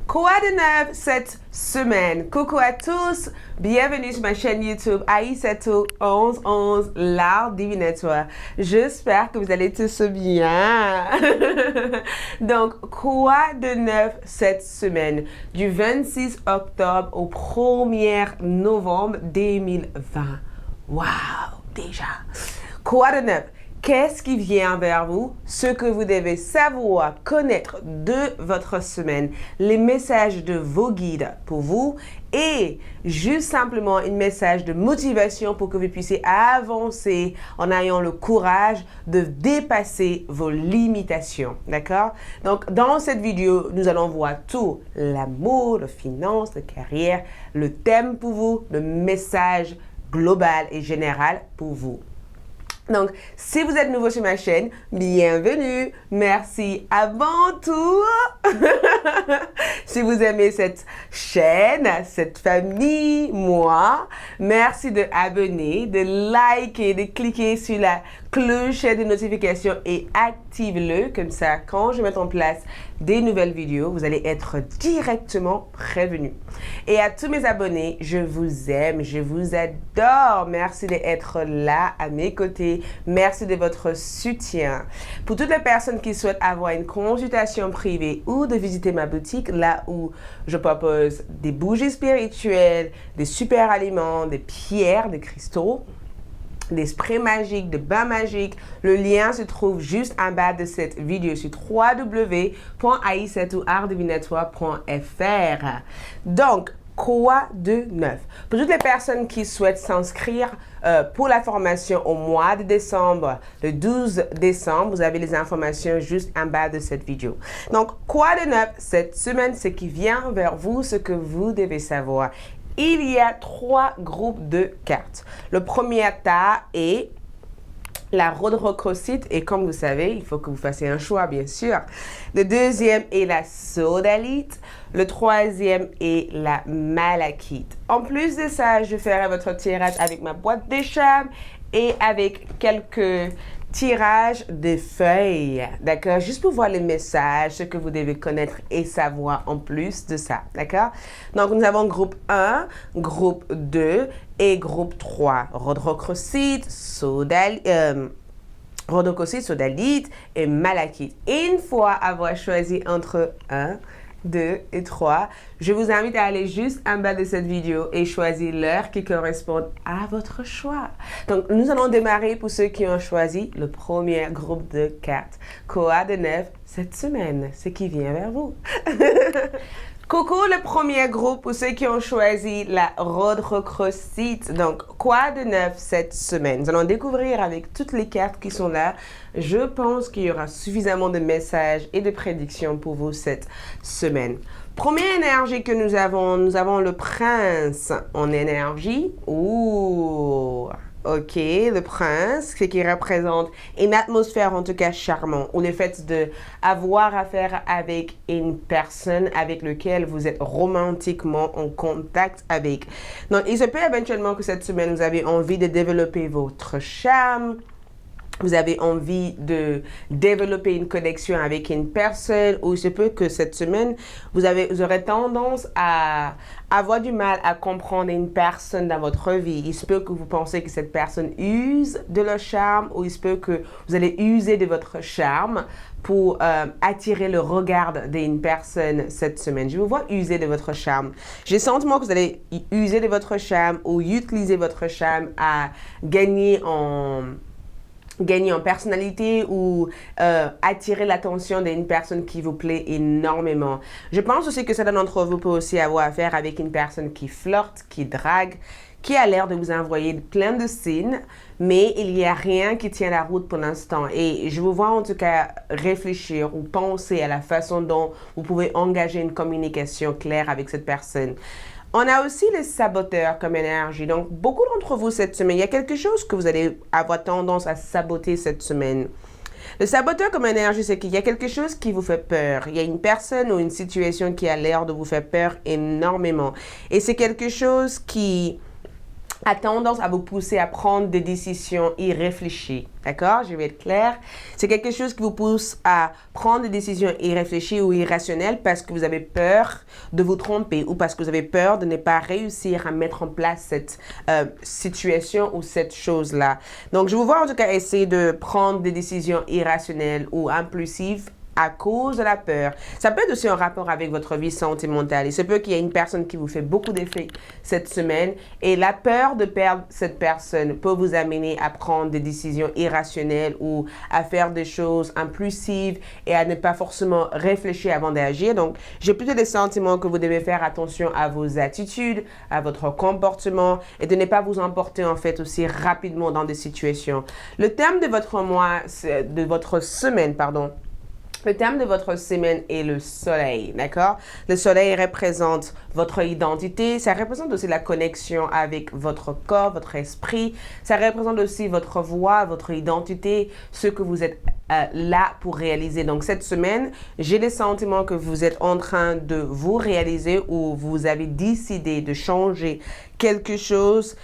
Quoi de neuf cette semaine? Coucou à tous, bienvenue sur ma chaîne YouTube Aïssatou 1111 l'art divinatoire. J'espère que vous allez tous bien. Donc, quoi de neuf cette semaine? Du 26 octobre au 1er novembre 2020. Waouh, déjà. Quoi de neuf? Qu'est-ce qui vient vers vous? Ce que vous devez savoir, connaître de votre semaine, les messages de vos guides pour vous et juste simplement un message de motivation pour que vous puissiez avancer en ayant le courage de dépasser vos limitations. D'accord? Donc, dans cette vidéo, nous allons voir tout. L'amour, la finance, la carrière, le thème pour vous, le message global et général pour vous. Donc, si vous êtes nouveau sur ma chaîne, bienvenue. Merci avant tout. Si vous aimez cette chaîne, cette famille, moi, merci de abonner, de liker, de cliquer sur la cloche de notification et active-le. Comme ça, quand je mets en place des nouvelles vidéos, vous allez être directement prévenus. Et à tous mes abonnés, je vous aime, je vous adore. Merci d'être là à mes côtés. Merci de votre soutien. Pour toutes les personnes qui souhaitent avoir une consultation privée ou de visiter ma boutique, là où je propose des bougies spirituelles, des super aliments, des pierres, des cristaux, des sprays magiques, des bains magiques. Le lien se trouve juste en bas de cette vidéo sur www.aïssatouartdivinatoire.fr. Donc, quoi de neuf? Pour toutes les personnes qui souhaitent s'inscrire pour la formation au mois de décembre, le 12 décembre, vous avez les informations juste en bas de cette vidéo. Donc, quoi de neuf cette semaine? Ce qui vient vers vous, ce que vous devez savoir. Il y a 3 groupes de cartes. Le premier tas est la rhodochrosite et comme vous savez, il faut que vous fassiez un choix bien sûr. Le deuxième est la sodalite. Le troisième est la malachite. En plus de ça, je ferai votre tirage avec ma boîte de charme et avec quelques tirage de feuilles, d'accord? Juste pour voir les messages, ce que vous devez connaître et savoir en plus de ça, d'accord? Donc, nous avons groupe 1, groupe 2 et groupe 3. Rhodochrosite, sodalite et malachite. Et une fois avoir choisi entre 1, 2 et 3, je vous invite à aller juste en bas de cette vidéo et choisir l'heure qui correspond à votre choix. Donc, nous allons démarrer pour ceux qui ont choisi le premier groupe de cartes. Quoi de neuf cette semaine? Ce qui vient vers vous. Coucou le premier groupe pour ceux qui ont choisi la rhodochrosite. Donc, quoi de neuf cette semaine? Nous allons découvrir avec toutes les cartes qui sont là. Je pense qu'il y aura suffisamment de messages et de prédictions pour vous cette semaine. Première énergie que nous avons le prince en énergie. Ouh! Ok, le prince, ce qui représente une atmosphère en tout cas charmante, ou le fait d'avoir affaire avec une personne avec laquelle vous êtes romantiquement en contact avec. Donc, il se peut éventuellement que cette semaine, vous avez envie de développer votre charme. Vous avez envie de développer une connexion avec une personne ou il se peut que cette semaine, vous aurez tendance à avoir du mal à comprendre une personne dans votre vie. Il se peut que vous pensez que cette personne use de leur charme ou il se peut que vous allez user de votre charme pour attirer le regard d'une personne cette semaine. Je vous vois user de votre charme. J'ai le sentiment que vous allez user de votre charme ou utiliser votre charme à gagner en personnalité ou attirer l'attention d'une personne qui vous plaît énormément. Je pense aussi que certains d'entre vous peut aussi avoir affaire avec une personne qui flirte, qui drague, qui a l'air de vous envoyer plein de signes, mais il n'y a rien qui tient la route pour l'instant. Et je vous vois en tout cas réfléchir ou penser à la façon dont vous pouvez engager une communication claire avec cette personne. On a aussi le saboteur comme énergie. Donc, beaucoup d'entre vous cette semaine, il y a quelque chose que vous allez avoir tendance à saboter cette semaine. Le saboteur comme énergie, c'est qu'il y a quelque chose qui vous fait peur. Il y a une personne ou une situation qui a l'air de vous faire peur énormément. Et c'est quelque chose qui a tendance à vous pousser à prendre des décisions irréfléchies. D'accord? Je vais être claire. C'est quelque chose qui vous pousse à prendre des décisions irréfléchies ou irrationnelles parce que vous avez peur de vous tromper ou parce que vous avez peur de ne pas réussir à mettre en place cette situation ou cette chose-là. Donc, je vous vois en tout cas essayer de prendre des décisions irrationnelles ou impulsives à cause de la peur. Ça peut être aussi en rapport avec votre vie sentimentale. Il se peut qu'il y ait une personne qui vous fait beaucoup d'effets cette semaine et la peur de perdre cette personne peut vous amener à prendre des décisions irrationnelles ou à faire des choses impulsives et à ne pas forcément réfléchir avant d'agir. Donc, j'ai plutôt des sentiments que vous devez faire attention à vos attitudes, à votre comportement et de ne pas vous emporter en fait aussi rapidement dans des situations. Le thème de votre mois, de votre semaine, pardon, le thème de votre semaine est le soleil, d'accord? Le soleil représente votre identité, ça représente aussi la connexion avec votre corps, votre esprit, ça représente aussi votre voix, votre identité, ce que vous êtes là pour réaliser. Donc cette semaine, j'ai le sentiment que vous êtes en train de vous réaliser ou vous avez décidé de changer quelque chose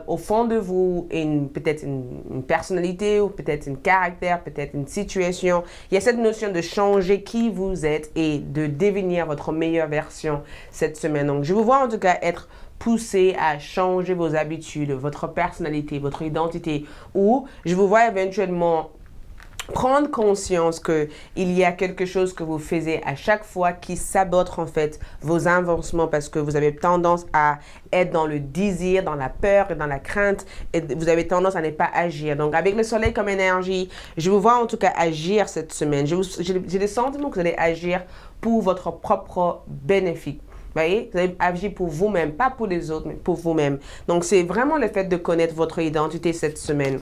au fond de vous, peut-être une personnalité ou peut-être un caractère, peut-être une situation. Il y a cette notion de changer qui vous êtes et de devenir votre meilleure version cette semaine. Donc je vous vois en tout cas être poussé à changer vos habitudes, votre personnalité, votre identité, ou je vous vois éventuellement prendre conscience qu'il y a quelque chose que vous faisiez à chaque fois qui sabote en fait vos avancements parce que vous avez tendance à être dans le désir, dans la peur et dans la crainte et vous avez tendance à ne pas agir. Donc avec le soleil comme énergie, je vous vois en tout cas agir cette semaine. J'ai le sentiment que vous allez agir pour votre propre bénéfice. Vous voyez, vous allez agir pour vous-même, pas pour les autres, mais pour vous-même. Donc c'est vraiment le fait de connaître votre identité cette semaine.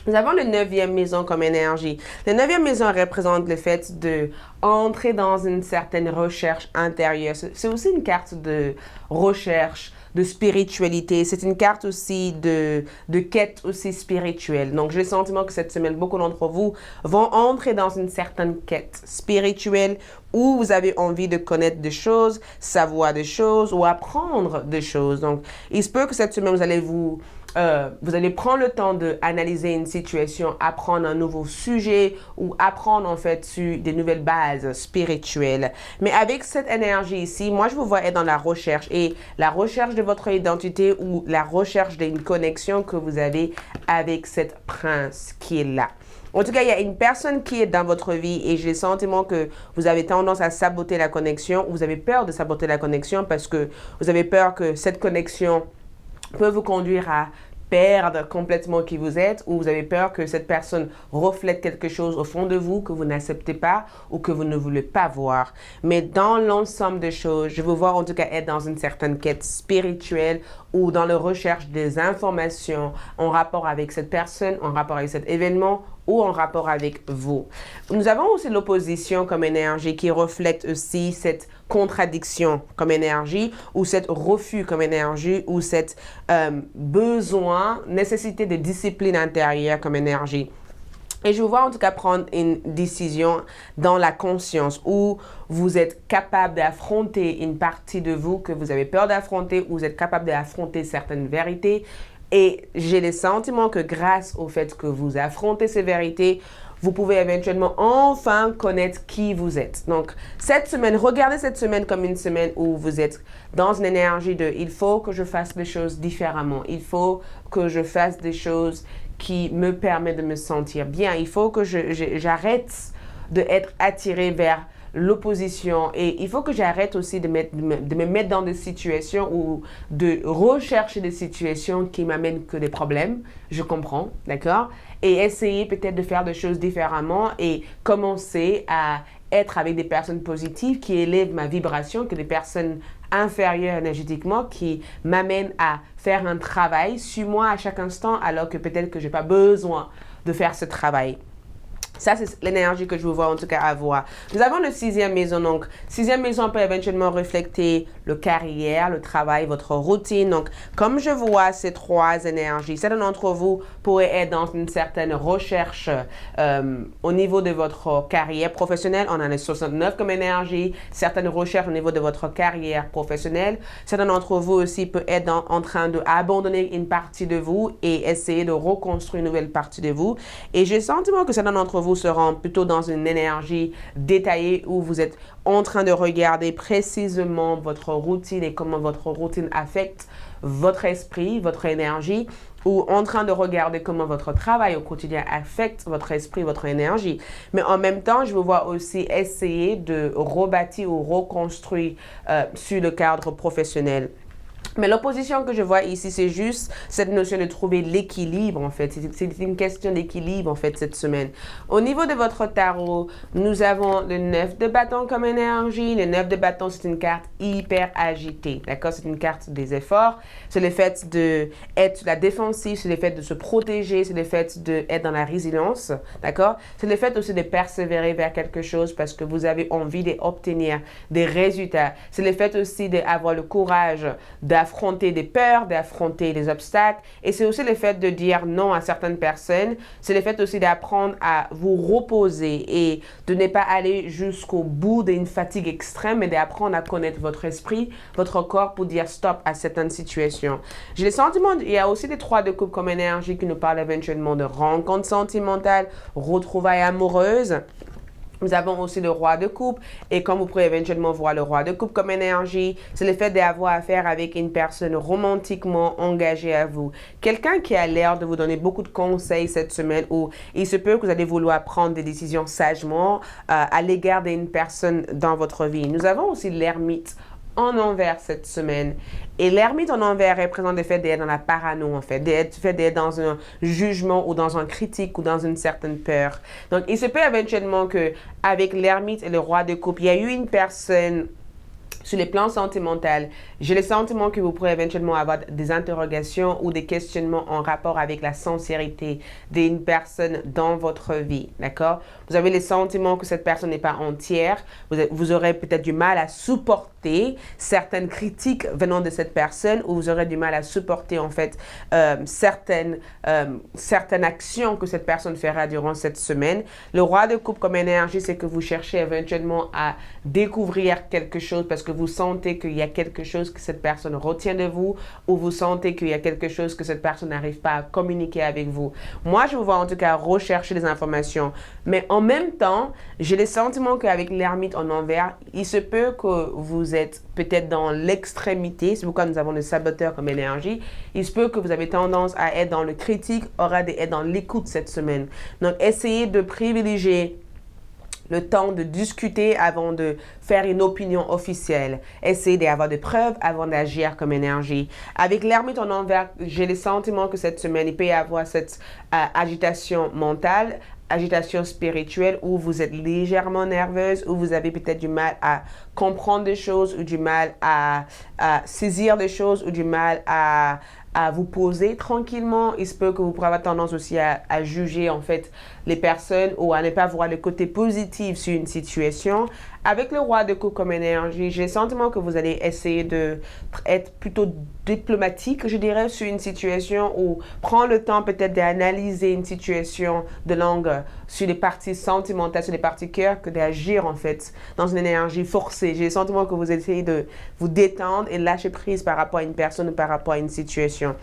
Nous avons le 9e maison comme énergie. La 9e maison représente le fait de entrer dans une certaine recherche intérieure. C'est aussi une carte de recherche, de spiritualité. C'est une carte aussi de quête aussi spirituelle. Donc, j'ai le sentiment que cette semaine, beaucoup d'entre vous vont entrer dans une certaine quête spirituelle où vous avez envie de connaître des choses, savoir des choses ou apprendre des choses. Donc, il se peut que cette semaine, vous allez prendre le temps d'analyser une situation, apprendre un nouveau sujet ou apprendre en fait sur des nouvelles bases spirituelles. Mais avec cette énergie ici, moi je vous vois être dans la recherche et la recherche de votre identité ou la recherche d'une connexion que vous avez avec cette prince qui est là. En tout cas, il y a une personne qui est dans votre vie et j'ai le sentiment que vous avez tendance à saboter la connexion ou vous avez peur de saboter la connexion parce que vous avez peur que cette connexion peut vous conduire à perdre complètement qui vous êtes ou vous avez peur que cette personne reflète quelque chose au fond de vous que vous n'acceptez pas ou que vous ne voulez pas voir. Mais dans l'ensemble des choses, je vous vois en tout cas être dans une certaine quête spirituelle ou dans la recherche des informations en rapport avec cette personne, en rapport avec cet événement ou en rapport avec vous. Nous avons aussi l'opposition comme énergie qui reflète aussi cette contradiction comme énergie ou cet refus comme énergie ou cet besoin, nécessité de discipline intérieure comme énergie. Et je vous vois en tout cas prendre une décision dans la conscience où vous êtes capable d'affronter une partie de vous que vous avez peur d'affronter, où vous êtes capable d'affronter certaines vérités. Et j'ai le sentiment que grâce au fait que vous affrontez ces vérités, vous pouvez éventuellement enfin connaître qui vous êtes. Donc, cette semaine, regardez cette semaine comme une semaine où vous êtes dans une énergie de « il faut que je fasse les choses différemment, il faut que je fasse des choses qui me permettent de me sentir bien, il faut que j'arrête d'être attiré vers l'opposition et il faut que j'arrête aussi de me mettre dans des situations ou de rechercher des situations qui m'amènent que des problèmes, je comprends, d'accord? Et essayer peut-être de faire des choses différemment et commencer à être avec des personnes positives qui élèvent ma vibration, que des personnes inférieures énergétiquement qui m'amènent à faire un travail sur moi à chaque instant alors que peut-être que je n'ai pas besoin de faire ce travail. Ça, c'est l'énergie que je vous vois en tout cas avoir. Nous avons le 6e maison. Donc, 6e maison peut éventuellement refléter le carrière, le travail, votre routine. Donc, comme je vois ces 3 énergies, certains d'entre vous pourraient être dans une certaine recherche au niveau de votre carrière professionnelle. On en a 69 comme énergie. Certaines recherches au niveau de votre carrière professionnelle. Certains d'entre vous aussi peuvent être en train d'abandonner une partie de vous et essayer de reconstruire une nouvelle partie de vous. Et j'ai le sentiment que certains d'entre vous seront plutôt dans une énergie détaillée où vous êtes en train de regarder précisément votre routine et comment votre routine affecte votre esprit, votre énergie, ou en train de regarder comment votre travail au quotidien affecte votre esprit, votre énergie. Mais en même temps, je vous vois aussi essayer de rebâtir ou reconstruire sur le cadre professionnel. Mais l'opposition que je vois ici, c'est juste cette notion de trouver l'équilibre, en fait. C'est une question d'équilibre, en fait, cette semaine. Au niveau de votre tarot, nous avons le 9 de bâton comme énergie. Le 9 de bâton, c'est une carte hyper agitée, d'accord? C'est une carte des efforts. C'est le fait d'être sur la défensive, c'est le fait de se protéger, c'est le fait d'être dans la résilience, d'accord? C'est le fait aussi de persévérer vers quelque chose parce que vous avez envie d'obtenir des résultats. C'est le fait aussi d'avoir le courage d'affronter des peurs, d'affronter des obstacles. Et c'est aussi le fait de dire non à certaines personnes. C'est le fait aussi d'apprendre à vous reposer et de ne pas aller jusqu'au bout d'une fatigue extrême, mais d'apprendre à connaître votre esprit, votre corps pour dire stop à certaines situations. J'ai le sentiment, il y a aussi des 3 de coupe comme énergie qui nous parlent éventuellement de rencontres sentimentales, retrouvailles amoureuses. Nous avons aussi le roi de coupe et comme vous pourrez éventuellement voir le roi de coupe comme énergie, c'est le fait d'avoir affaire avec une personne romantiquement engagée à vous. Quelqu'un qui a l'air de vous donner beaucoup de conseils cette semaine ou il se peut que vous allez vouloir prendre des décisions sagement à l'égard d'une personne dans votre vie. Nous avons aussi l'ermite en envers cette semaine. Et l'ermite en envers représente le fait d'être dans la parano, en fait, d'être dans un jugement ou dans un critique ou dans une certaine peur. Donc, il se peut éventuellement que avec l'ermite et le roi de coupe, il y a eu une personne sur les plans sentimentaux, j'ai le sentiment que vous pourrez éventuellement avoir des interrogations ou des questionnements en rapport avec la sincérité d'une personne dans votre vie, d'accord? Vous avez le sentiment que cette personne n'est pas entière, vous aurez peut-être du mal à supporter certaines critiques venant de cette personne ou vous aurez du mal à supporter en fait certaines actions que cette personne fera durant cette semaine. Le roi de coupe comme énergie, c'est que vous cherchez éventuellement à découvrir quelque chose parce que vous sentez qu'il y a quelque chose que cette personne retient de vous ou vous sentez qu'il y a quelque chose que cette personne n'arrive pas à communiquer avec vous. Moi, je vous vois en tout cas rechercher des informations, mais en même temps, j'ai le sentiment qu'avec l'ermite en envers, il se peut que vous êtes peut-être dans l'extrémité, c'est pourquoi nous avons le saboteur comme énergie. Il se peut que vous avez tendance à être dans le critique, aura d'être dans l'écoute cette semaine. Donc, essayez de privilégier le temps de discuter avant de faire une opinion officielle. Essayez d'avoir des preuves avant d'agir comme énergie. Avec l'ermite en envers, j'ai le sentiment que cette semaine, il peut y avoir cette agitation mentale, agitation spirituelle où vous êtes légèrement nerveuse, où vous avez peut-être du mal à comprendre des choses ou du mal à saisir des choses ou du mal à vous poser tranquillement. Il se peut que vous pourrez avoir tendance aussi à juger en fait les personnes ou à ne pas voir le côté positif sur une situation. Avec le roi de coupe comme énergie, j'ai le sentiment que vous allez essayer d'être plutôt diplomatique, je dirais, sur une situation ou prendre le temps peut-être d'analyser une situation de langue sur les parties sentimentales, sur les parties cœur, que d'agir en fait dans une énergie forcée. J'ai le sentiment que vous essayez de vous détendre et lâcher prise par rapport à une personne ou par rapport à une situation.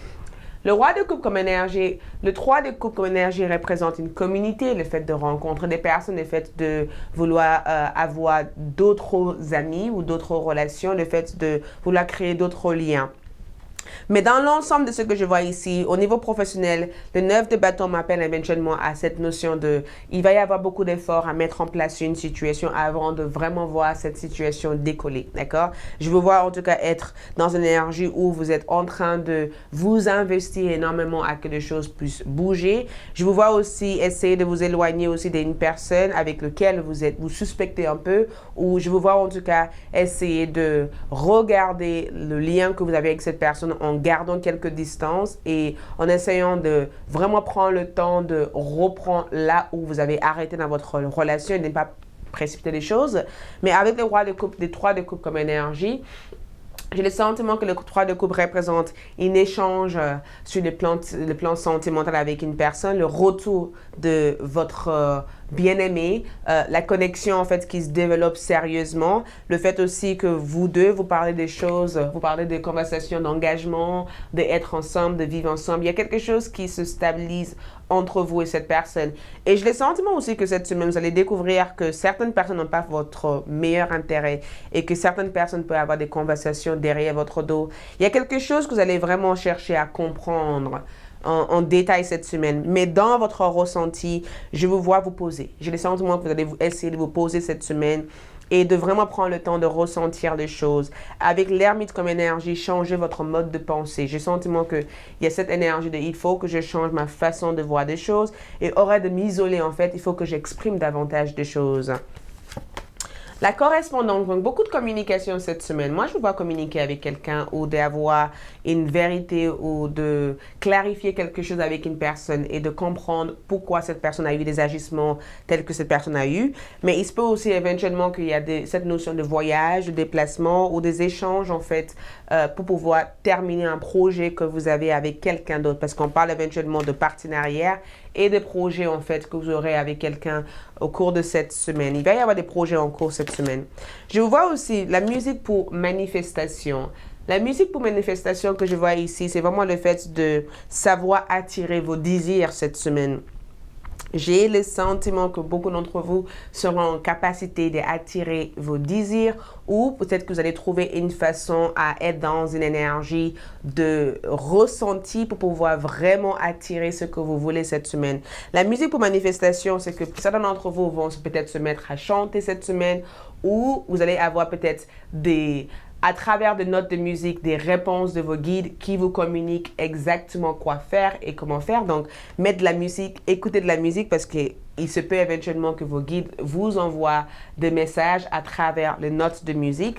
Le roi de coupe comme énergie, le 3 de coupe comme énergie représente une communauté, le fait de rencontrer des personnes, le fait de vouloir avoir d'autres amis ou d'autres relations, le fait de vouloir créer d'autres liens. Mais dans l'ensemble de ce que je vois ici, au niveau professionnel, le 9 de bâton m'appelle éventuellement à cette notion de, il va y avoir beaucoup d'efforts à mettre en place une situation avant de vraiment voir cette situation décoller, d'accord? Je veux voir en tout cas être dans une énergie où vous êtes en train de vous investir énormément à que les choses puissent bouger. Je vous vois aussi essayer de vous éloigner aussi d'une personne avec laquelle vous suspectez un peu, ou je vous vois en tout cas essayer de regarder le lien que vous avez avec cette personne personne en gardant quelques distances et en essayant de vraiment prendre le temps de reprendre là où vous avez arrêté dans votre relation et de ne pas précipiter les choses. Mais avec le roi de coupe, les trois de coupe comme énergie, j'ai le sentiment que le 3 de coupe représente un échange sur le plan sentimental avec une personne, le retour de votre bien-aimé, la connexion en fait qui se développe sérieusement, le fait aussi que vous deux, vous parlez des choses, vous parlez des conversations d'engagement, d'être ensemble, de vivre ensemble. Il y a quelque chose qui se stabilise entre vous et cette personne. Et j'ai le sentiment aussi que cette semaine, vous allez découvrir que certaines personnes n'ont pas votre meilleur intérêt et que certaines personnes peuvent avoir des conversations derrière votre dos. Il y a quelque chose que vous allez vraiment chercher à comprendre en détail cette semaine. Mais dans votre ressenti, je vous vois vous poser. J'ai le sentiment que vous allez essayer de vous poser cette semaine et de vraiment prendre le temps de ressentir les choses. Avec l'ermite comme énergie, changez votre mode de pensée. J'ai le sentiment qu'il y a cette énergie de « il faut que je change ma façon de voir des choses » et aurait de m'isoler en fait, il faut que j'exprime davantage de choses. La correspondance, donc beaucoup de communication cette semaine. Moi, je vous vois communiquer avec quelqu'un ou d'avoir une vérité ou de clarifier quelque chose avec une personne et de comprendre pourquoi cette personne a eu des agissements tels que cette personne a eu. Mais il se peut aussi éventuellement qu'il y a cette notion de voyage, de déplacement ou des échanges en fait pour pouvoir terminer un projet que vous avez avec quelqu'un d'autre. Parce qu'on parle éventuellement de partenariat et des projets en fait que vous aurez avec quelqu'un au cours de cette semaine. Il va y avoir des projets en cours cette semaine. Je vous vois aussi la musique pour manifestation. La musique pour manifestation que je vois ici, c'est vraiment le fait de savoir attirer vos désirs cette semaine. J'ai le sentiment que beaucoup d'entre vous seront en capacité d'attirer vos désirs ou peut-être que vous allez trouver une façon à être dans une énergie de ressenti pour pouvoir vraiment attirer ce que vous voulez cette semaine. La musique pour manifestation, c'est que certains d'entre vous vont peut-être se mettre à chanter cette semaine ou vous allez avoir peut-être à travers des notes de musique, des réponses de vos guides qui vous communiquent exactement quoi faire et comment faire. Donc, mettre de la musique, écouter de la musique parce qu'il se peut éventuellement que vos guides vous envoient des messages à travers les notes de musique.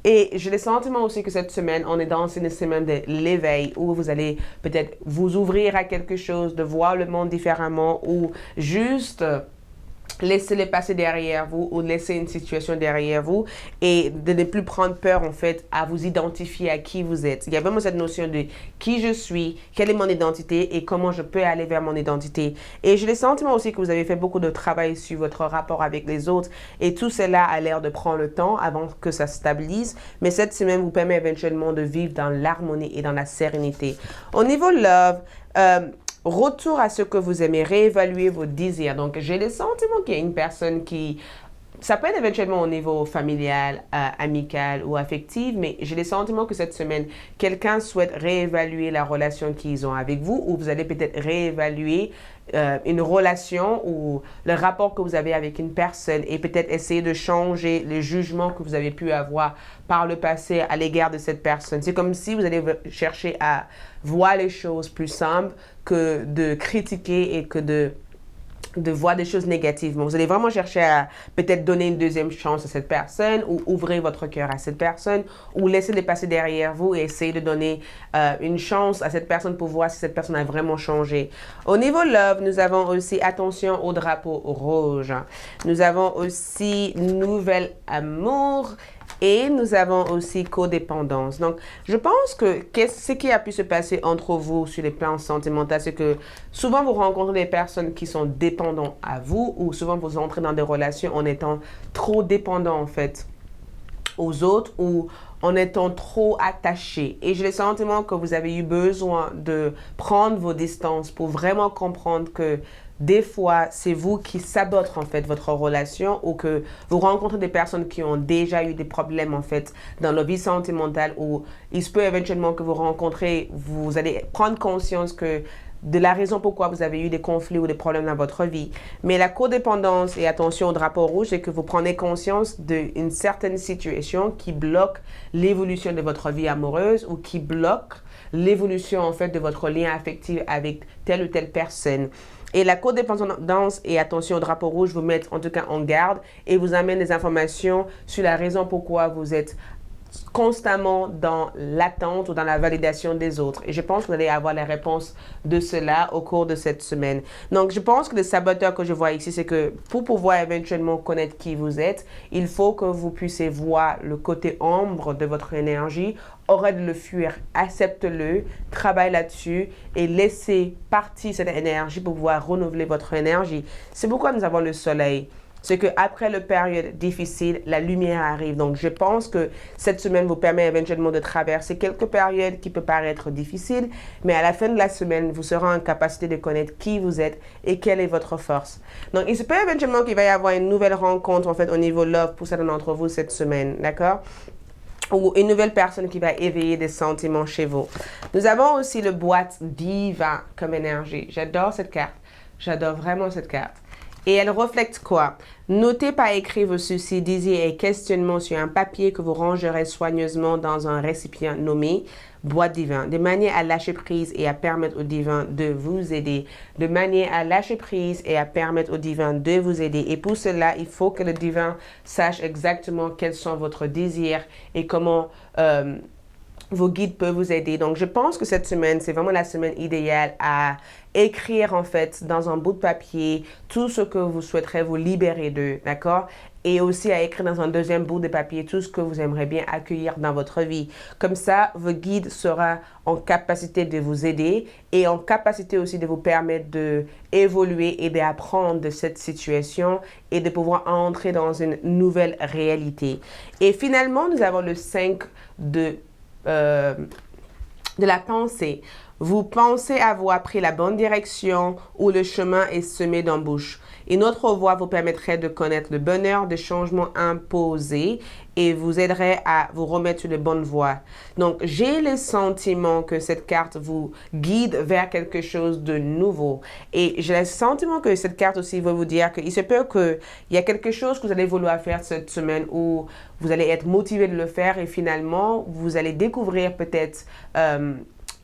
Et j'ai le sentiment aussi que cette semaine, on est dans une semaine de l'éveil où vous allez peut-être vous ouvrir à quelque chose, de voir le monde différemment ou juste laissez-les passer derrière vous ou laisser une situation derrière vous et de ne plus prendre peur en fait à vous identifier à qui vous êtes. Il y a vraiment cette notion de qui je suis, quelle est mon identité et comment je peux aller vers mon identité. Et j'ai le sentiment aussi que vous avez fait beaucoup de travail sur votre rapport avec les autres et tout cela a l'air de prendre le temps avant que ça se stabilise. Mais cette semaine vous permet éventuellement de vivre dans l'harmonie et dans la sérénité. Au niveau love, retour à ce que vous aimez, réévaluer vos désirs. Donc, j'ai le sentiment qu'il y a une personne qui... Ça peut être éventuellement au niveau familial, amical ou affectif, mais j'ai le sentiment que cette semaine, quelqu'un souhaite réévaluer la relation qu'ils ont avec vous ou vous allez peut-être réévaluer une relation ou le rapport que vous avez avec une personne et peut-être essayer de changer les jugements que vous avez pu avoir par le passé à l'égard de cette personne. C'est comme si vous allez chercher à voir les choses plus simples que de critiquer et que de voir des choses négativement. Vous allez vraiment chercher à peut-être donner une deuxième chance à cette personne ou ouvrir votre cœur à cette personne ou laisser les passer derrière vous et essayer de donner une chance à cette personne pour voir si cette personne a vraiment changé. Au niveau love, nous avons aussi attention au drapeau rouge. Nous avons aussi nouvel amour. Et nous avons aussi codépendance. Donc, je pense que ce qui a pu se passer entre vous sur les plans sentimentaux, c'est que souvent vous rencontrez des personnes qui sont dépendantes à vous ou souvent vous entrez dans des relations en étant trop dépendant en fait aux autres ou en étant trop attaché. Et j'ai le sentiment que vous avez eu besoin de prendre vos distances pour vraiment comprendre que des fois, c'est vous qui sabotez en fait votre relation ou que vous rencontrez des personnes qui ont déjà eu des problèmes en fait dans leur vie sentimentale ou il se peut éventuellement que vous rencontrez, vous allez prendre conscience que de la raison pourquoi vous avez eu des conflits ou des problèmes dans votre vie. Mais la codépendance et attention au drapeau rouge, c'est que vous prenez conscience d'une certaine situation qui bloque l'évolution de votre vie amoureuse ou qui bloque l'évolution en fait de votre lien affectif avec telle ou telle personne. Et la codépendance et attention au drapeau rouge vous mettent en tout cas en garde et vous amènent des informations sur la raison pourquoi vous êtes constamment dans l'attente ou dans la validation des autres. Et je pense que vous allez avoir la réponse de cela au cours de cette semaine. Donc, je pense que le saboteur que je vois ici, c'est que pour pouvoir éventuellement connaître qui vous êtes, il faut que vous puissiez voir le côté ombre de votre énergie. Arrête de le fuir, accepte-le, travaille là-dessus et laissez partir cette énergie pour pouvoir renouveler votre énergie. C'est pourquoi nous avons le soleil. C'est qu'après la période difficile, la lumière arrive. Donc, je pense que cette semaine vous permet éventuellement de traverser quelques périodes qui peuvent paraître difficiles, mais à la fin de la semaine, vous serez en capacité de connaître qui vous êtes et quelle est votre force. Donc, il se peut éventuellement qu'il va y avoir une nouvelle rencontre, en fait, au niveau love pour certains d'entre vous cette semaine, d'accord? Ou une nouvelle personne qui va éveiller des sentiments chez vous. Nous avons aussi le boîte divin comme énergie. J'adore cette carte. J'adore vraiment cette carte. Et elle reflète quoi? Notez par écrit vos soucis, désirs et questionnements sur un papier que vous rangerez soigneusement dans un récipient nommé boîte divin, de manière à lâcher prise et à permettre au divin de vous aider. De manière à lâcher prise et à permettre au divin de vous aider. Et pour cela, il faut que le divin sache exactement quels sont votre désirs et comment vos guides peuvent vous aider. Donc, je pense que cette semaine, c'est vraiment la semaine idéale à écrire, en fait, dans un bout de papier, tout ce que vous souhaiterez vous libérer de, d'accord? Et aussi à écrire dans un deuxième bout de papier tout ce que vous aimeriez bien accueillir dans votre vie. Comme ça, vos guides seront en capacité de vous aider et en capacité aussi de vous permettre d'évoluer et d'apprendre de cette situation et de pouvoir entrer dans une nouvelle réalité. Et finalement, nous avons le 5 de la pensée. Vous pensez avoir pris la bonne direction ou le chemin est semé d'embûches. Une autre voie vous permettrait de connaître le bonheur des changements imposés et vous aiderait à vous remettre sur de bonnes voies. Donc, j'ai le sentiment que cette carte vous guide vers quelque chose de nouveau. Et j'ai le sentiment que cette carte aussi va vous dire qu'il se peut qu'il y a quelque chose que vous allez vouloir faire cette semaine où vous allez être motivé de le faire et finalement, vous allez découvrir peut-être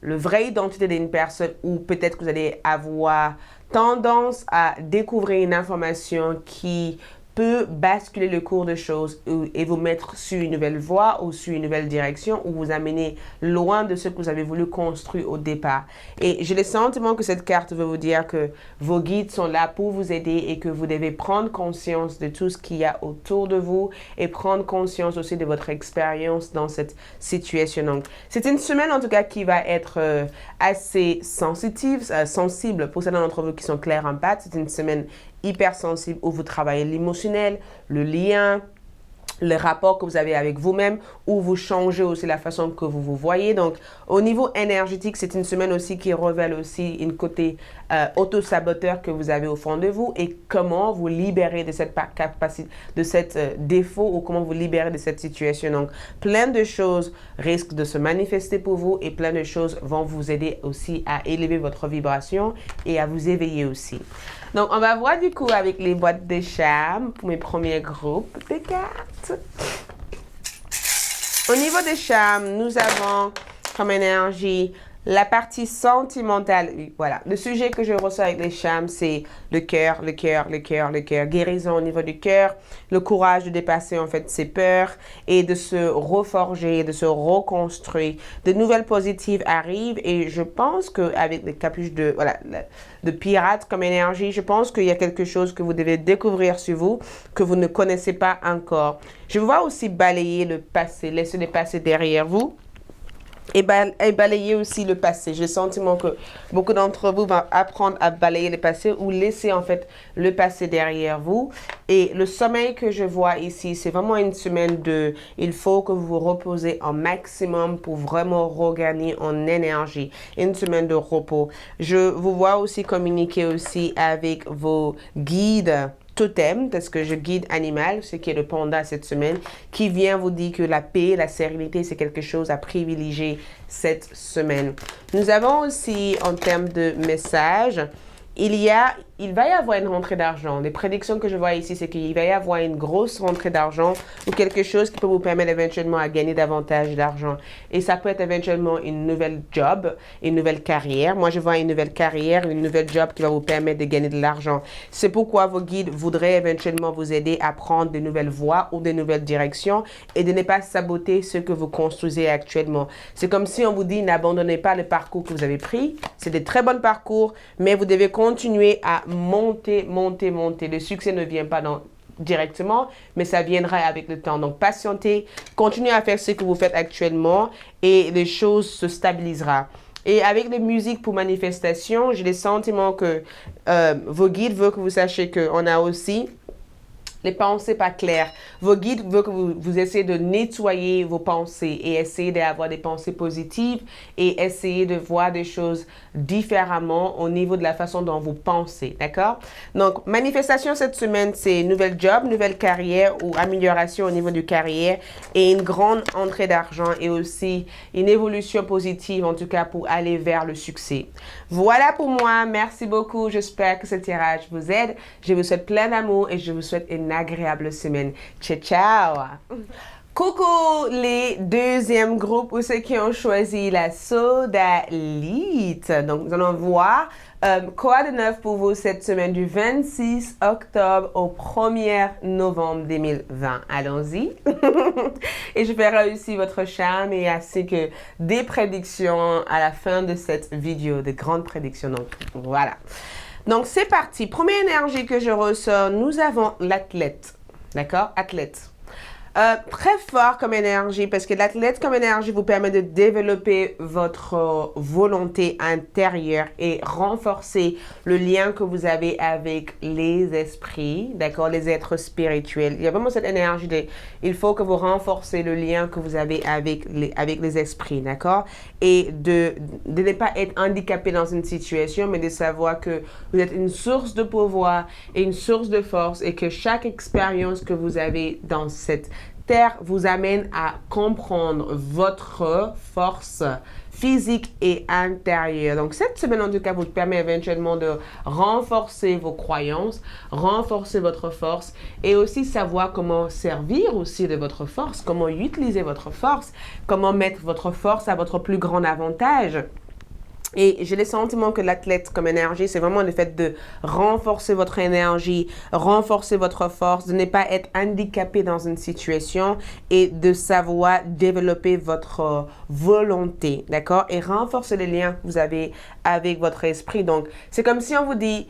le vraie identité d'une personne ou peut-être que vous allez avoir tendance à découvrir une information qui peut basculer le cours de choses et vous mettre sur une nouvelle voie ou sur une nouvelle direction ou vous amener loin de ce que vous avez voulu construire au départ. Et j'ai le sentiment que cette carte veut vous dire que vos guides sont là pour vous aider et que vous devez prendre conscience de tout ce qu'il y a autour de vous et prendre conscience aussi de votre expérience dans cette situation. Donc, c'est une semaine en tout cas qui va être assez sensible pour certains d'entre vous qui sont clairs en pâte. C'est une semaine hypersensible où vous travaillez l'émotionnel, le lien, le rapport que vous avez avec vous-même, où vous changez aussi la façon que vous vous voyez. Donc, au niveau énergétique, c'est une semaine aussi qui révèle aussi une côté auto-saboteur que vous avez au fond de vous et comment vous libérer de cette capacité, de cette défaut ou comment vous libérer de cette situation. Donc, plein de choses risquent de se manifester pour vous et plein de choses vont vous aider aussi à élever votre vibration et à vous éveiller aussi. Donc, on va voir du coup avec les boîtes de charme pour mes premiers groupes de cartes. Au niveau des charmes, nous avons comme énergie la partie sentimentale. Voilà, le sujet que je ressens avec les charmes, c'est le cœur, le cœur, le cœur, le cœur. Guérison au niveau du cœur, le courage de dépasser en fait ses peurs et de se reforger, de se reconstruire. De nouvelles positives arrivent et je pense qu'avec les capuches de pirate comme énergie, je pense qu'il y a quelque chose que vous devez découvrir sur vous que vous ne connaissez pas encore. Je vois aussi balayer le passé, laisser le passé derrière vous. Et balayer aussi le passé. J'ai le sentiment que beaucoup d'entre vous vont apprendre à balayer le passé ou laisser en fait le passé derrière vous. Et le sommeil que je vois ici, c'est vraiment une semaine il faut que vous vous reposez un maximum pour vraiment regagner en énergie. Une semaine de repos. Je vous vois aussi communiquer aussi avec vos guides totem, parce que je guide animal, ce qui est le panda cette semaine, qui vient vous dire que la paix, la sérénité, c'est quelque chose à privilégier cette semaine. Nous avons aussi, en termes de message, il y a il va y avoir une rentrée d'argent. Les prédictions que je vois ici, c'est qu'il va y avoir une grosse rentrée d'argent ou quelque chose qui peut vous permettre éventuellement à gagner davantage d'argent. Et ça peut être éventuellement une nouvelle job, une nouvelle carrière. Moi, je vois une nouvelle carrière, une nouvelle job qui va vous permettre de gagner de l'argent. C'est pourquoi vos guides voudraient éventuellement vous aider à prendre de nouvelles voies ou de nouvelles directions et de ne pas saboter ce que vous construisez actuellement. C'est comme si on vous dit n'abandonnez pas le parcours que vous avez pris. C'est des très bons parcours, mais vous devez continuer à monter. Le succès ne vient pas directement, mais ça viendra avec le temps. Donc, patientez, continuez à faire ce que vous faites actuellement et les choses se stabiliseront. Et avec les musiques pour manifestation, j'ai le sentiment que vos guides veulent que vous sachiez qu'on a aussi les pensées pas claires. Vos guides veulent que vous essayez de nettoyer vos pensées et essayer d'avoir des pensées positives et essayer de voir des choses différemment au niveau de la façon dont vous pensez, d'accord? Donc, manifestation cette semaine, c'est nouvelle job, nouvelle carrière ou amélioration au niveau du carrière et une grande entrée d'argent et aussi une évolution positive, en tout cas pour aller vers le succès. Voilà pour moi. Merci beaucoup. J'espère que ce tirage vous aide. Je vous souhaite plein d'amour et je vous souhaite une agréable semaine. Ciao, ciao! Coucou les deuxièmes groupes ou ceux qui ont choisi la sodalite. Donc, nous allons voir quoi de neuf pour vous cette semaine du 26 octobre au 1er novembre 2020. Allons-y. Et je ferai aussi votre charme et ainsi que des prédictions à la fin de cette vidéo, de grandes prédictions. Donc, voilà. Donc, c'est parti. Première énergie que je ressors, nous avons l'athlète. D'accord? Athlète. Très fort comme énergie parce que l'athlète comme énergie vous permet de développer votre volonté intérieure et renforcer le lien que vous avez avec les esprits, d'accord, les êtres spirituels. Il y a vraiment cette énergie de, il faut que vous renforcez le lien que vous avez avec les esprits, d'accord, et de ne pas être handicapé dans une situation, mais de savoir que vous êtes une source de pouvoir et une source de force et que chaque expérience que vous avez dans cette terre vous amène à comprendre votre force physique et intérieure. Donc, cette semaine, en tout cas, vous permet éventuellement de renforcer vos croyances, renforcer votre force et aussi savoir comment servir aussi de votre force, comment utiliser votre force, comment mettre votre force à votre plus grand avantage. Et j'ai le sentiment que l'athlète comme énergie, c'est vraiment le fait de renforcer votre énergie, renforcer votre force, de ne pas être handicapé dans une situation et de savoir développer votre volonté, d'accord? Et renforcer les liens que vous avez avec votre esprit. Donc, c'est comme si on vous dit,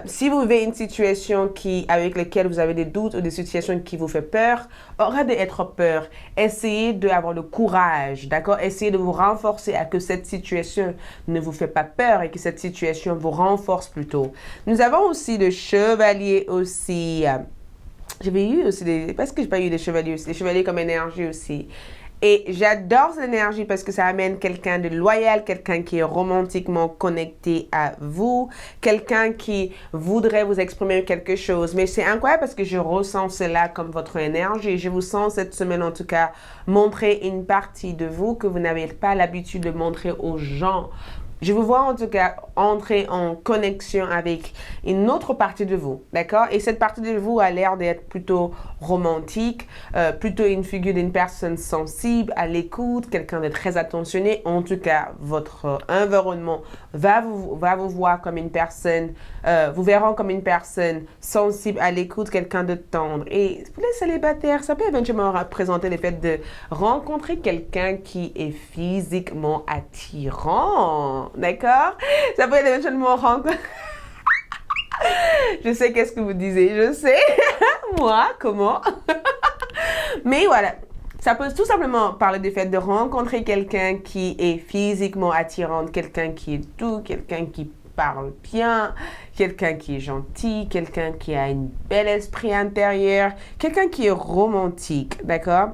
si vous vivez une situation avec laquelle vous avez des doutes ou des situations qui vous fait peur, arrêtez d'être peur. Essayez d'avoir le courage, d'accord? Essayez de vous renforcer à que cette situation ne vous fait pas peur et que cette situation vous renforce plutôt. Nous avons aussi le chevalier aussi. J'avais eu aussi parce que j'ai pas eu des chevaliers aussi, des chevaliers comme énergie aussi. Et j'adore cette énergie parce que ça amène quelqu'un de loyal, quelqu'un qui est romantiquement connecté à vous, quelqu'un qui voudrait vous exprimer quelque chose. Mais c'est incroyable parce que je ressens cela comme votre énergie. Je vous sens cette semaine en tout cas montrer une partie de vous que vous n'avez pas l'habitude de montrer aux gens. Je vous vois en tout cas entrer en connexion avec une autre partie de vous, d'accord? Et cette partie de vous a l'air d'être plutôt romantique, plutôt une figure d'une personne sensible, à l'écoute, quelqu'un de très attentionné. En tout cas, votre environnement va vous voir comme une personne, vous verront comme une personne sensible, à l'écoute, quelqu'un de tendre. Et pour les célibataires, ça peut éventuellement représenter le fait de rencontrer quelqu'un qui est physiquement attirant. D'accord? Ça peut être éventuellement rencontre. Je sais qu'est-ce que vous disiez, je sais. Moi, comment? Mais voilà. Ça peut tout simplement parler du fait de rencontrer quelqu'un qui est physiquement attirant, quelqu'un qui est doux, quelqu'un qui parle bien, quelqu'un qui est gentil, quelqu'un qui a un bel esprit intérieur, quelqu'un qui est romantique, d'accord?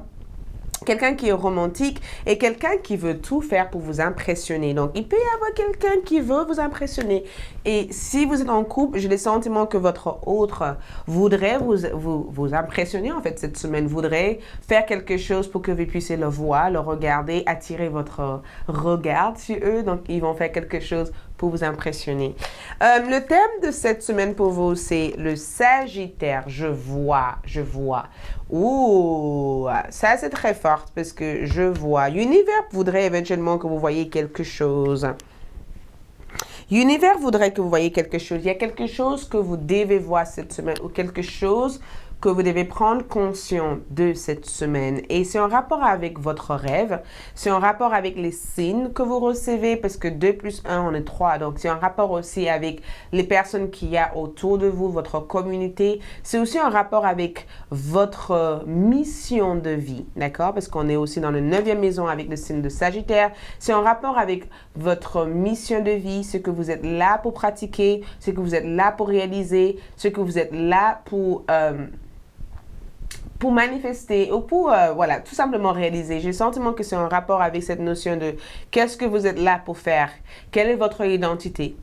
Quelqu'un qui est romantique et quelqu'un qui veut tout faire pour vous impressionner. Donc, il peut y avoir quelqu'un qui veut vous impressionner. Et si vous êtes en couple, j'ai le sentiment que votre autre voudrait vous impressionner, en fait, cette semaine, voudrait faire quelque chose pour que vous puissiez le voir, le regarder, attirer votre regard sur eux. Donc, ils vont faire quelque chose pour vous impressionner. Le thème de cette semaine pour vous, c'est le Sagittaire. Je vois. Ouh, ça c'est très fort parce que je vois. L'univers voudrait éventuellement que vous voyez quelque chose. L'univers voudrait que vous voyez quelque chose. Il y a quelque chose que vous devez voir cette semaine ou quelque chose que vous devez prendre conscience de cette semaine. Et c'est en rapport avec votre rêve, c'est en rapport avec les signes que vous recevez, parce que 2 plus 1, on est 3. Donc, c'est en rapport aussi avec les personnes qu'il y a autour de vous, votre communauté. C'est aussi en rapport avec votre mission de vie, d'accord? Parce qu'on est aussi dans la 9e maison avec le signe de Sagittaire. C'est en rapport avec votre mission de vie, ce que vous êtes là pour pratiquer, ce que vous êtes là pour réaliser, ce que vous êtes là pour manifester ou pour, voilà, tout simplement réaliser. J'ai le sentiment que c'est en rapport avec cette notion de qu'est-ce que vous êtes là pour faire? Quelle est votre identité?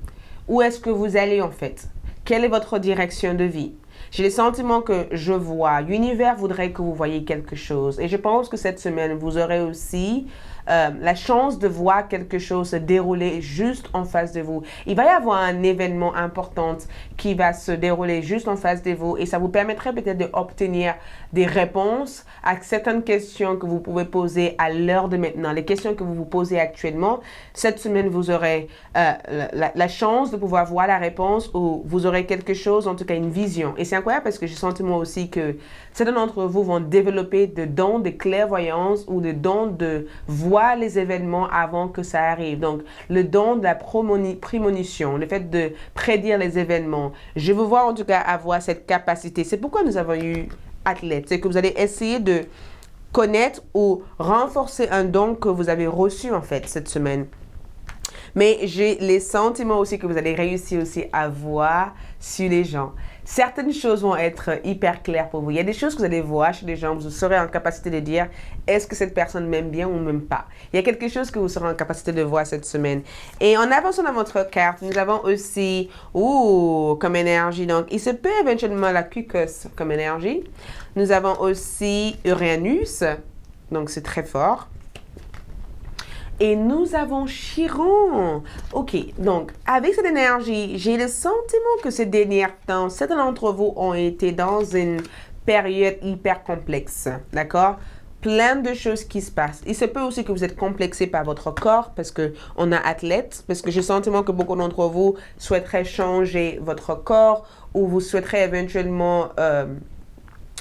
Où est-ce que vous allez en fait? Quelle est votre direction de vie? J'ai le sentiment que je vois. L'univers voudrait que vous voyez quelque chose. Et je pense que cette semaine, vous aurez aussi la chance de voir quelque chose se dérouler juste en face de vous. Il va y avoir un événement important qui va se dérouler juste en face de vous et ça vous permettrait peut-être d'obtenir des réponses à certaines questions que vous pouvez poser à l'heure de maintenant. Les questions que vous vous posez actuellement, cette semaine, vous aurez la chance de pouvoir voir la réponse ou vous aurez quelque chose, en tout cas une vision. Et c'est incroyable parce que j'ai senti moi aussi que certains d'entre vous vont développer des dons de clairvoyance ou des dons de voir les événements avant que ça arrive. Donc, le don de la prémonition, le fait de prédire les événements. Je vous vois en tout cas avoir cette capacité. C'est pourquoi nous avons eu athlète. C'est que vous allez essayer de connaître ou renforcer un don que vous avez reçu en fait cette semaine. Mais j'ai les sentiments aussi que vous allez réussir aussi à voir sur les gens. Certaines choses vont être hyper claires pour vous. Il y a des choses que vous allez voir chez les gens, vous serez en capacité de dire est-ce que cette personne m'aime bien ou même pas. Il y a quelque chose que vous serez en capacité de voir cette semaine. Et en avançant dans votre carte, nous avons aussi, comme énergie, donc il se peut éventuellement la Cucus comme énergie. Nous avons aussi Uranus, donc c'est très fort. Et nous avons Chiron. Ok, donc avec cette énergie, j'ai le sentiment que ces derniers temps, certains d'entre vous ont été dans une période hyper complexe, d'accord? Plein de choses qui se passent. Il se peut aussi que vous êtes complexé par votre corps parce qu'on a athlète, parce que j'ai le sentiment que beaucoup d'entre vous souhaiteraient changer votre corps ou vous souhaiterez éventuellement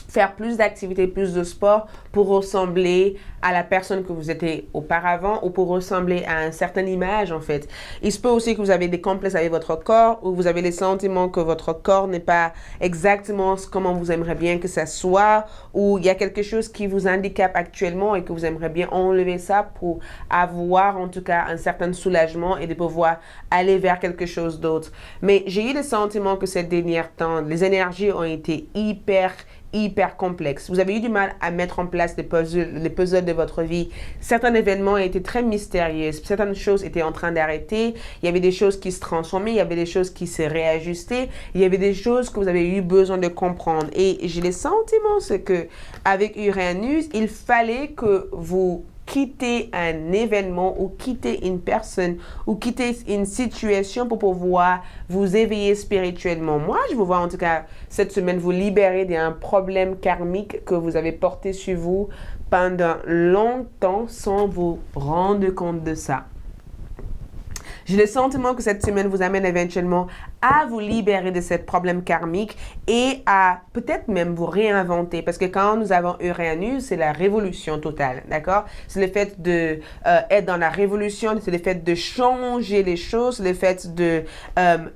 faire plus d'activités, plus de sport pour ressembler à la personne que vous étiez auparavant ou pour ressembler à une certaine image en fait. Il se peut aussi que vous avez des complexes avec votre corps ou vous avez les sentiments que votre corps n'est pas exactement comment vous aimeriez bien que ça soit ou il y a quelque chose qui vous handicape actuellement et que vous aimeriez bien enlever ça pour avoir en tout cas un certain soulagement et de pouvoir aller vers quelque chose d'autre. Mais j'ai eu le sentiment que ces derniers temps, les énergies ont été hyper complexe. Vous avez eu du mal à mettre en place les puzzles de votre vie. Certains événements étaient très mystérieux. Certaines choses étaient en train d'arrêter. Il y avait des choses qui se transformaient. Il y avait des choses qui se réajustaient. Il y avait des choses que vous avez eu besoin de comprendre. Et j'ai le sentiment, c'est que avec Uranus, il fallait que vous quitter un événement ou quitter une personne ou quitter une situation pour pouvoir vous éveiller spirituellement. Moi, je vous vois en tout cas cette semaine vous libérer d'un problème karmique que vous avez porté sur vous pendant longtemps sans vous rendre compte de ça. J'ai le sentiment que cette semaine vous amène éventuellement à vous libérer de ce problème karmique et à peut-être même vous réinventer. Parce que quand nous avons Uranus, c'est la révolution totale, d'accord? C'est le fait de être dans la révolution, c'est le fait de changer les choses, le fait de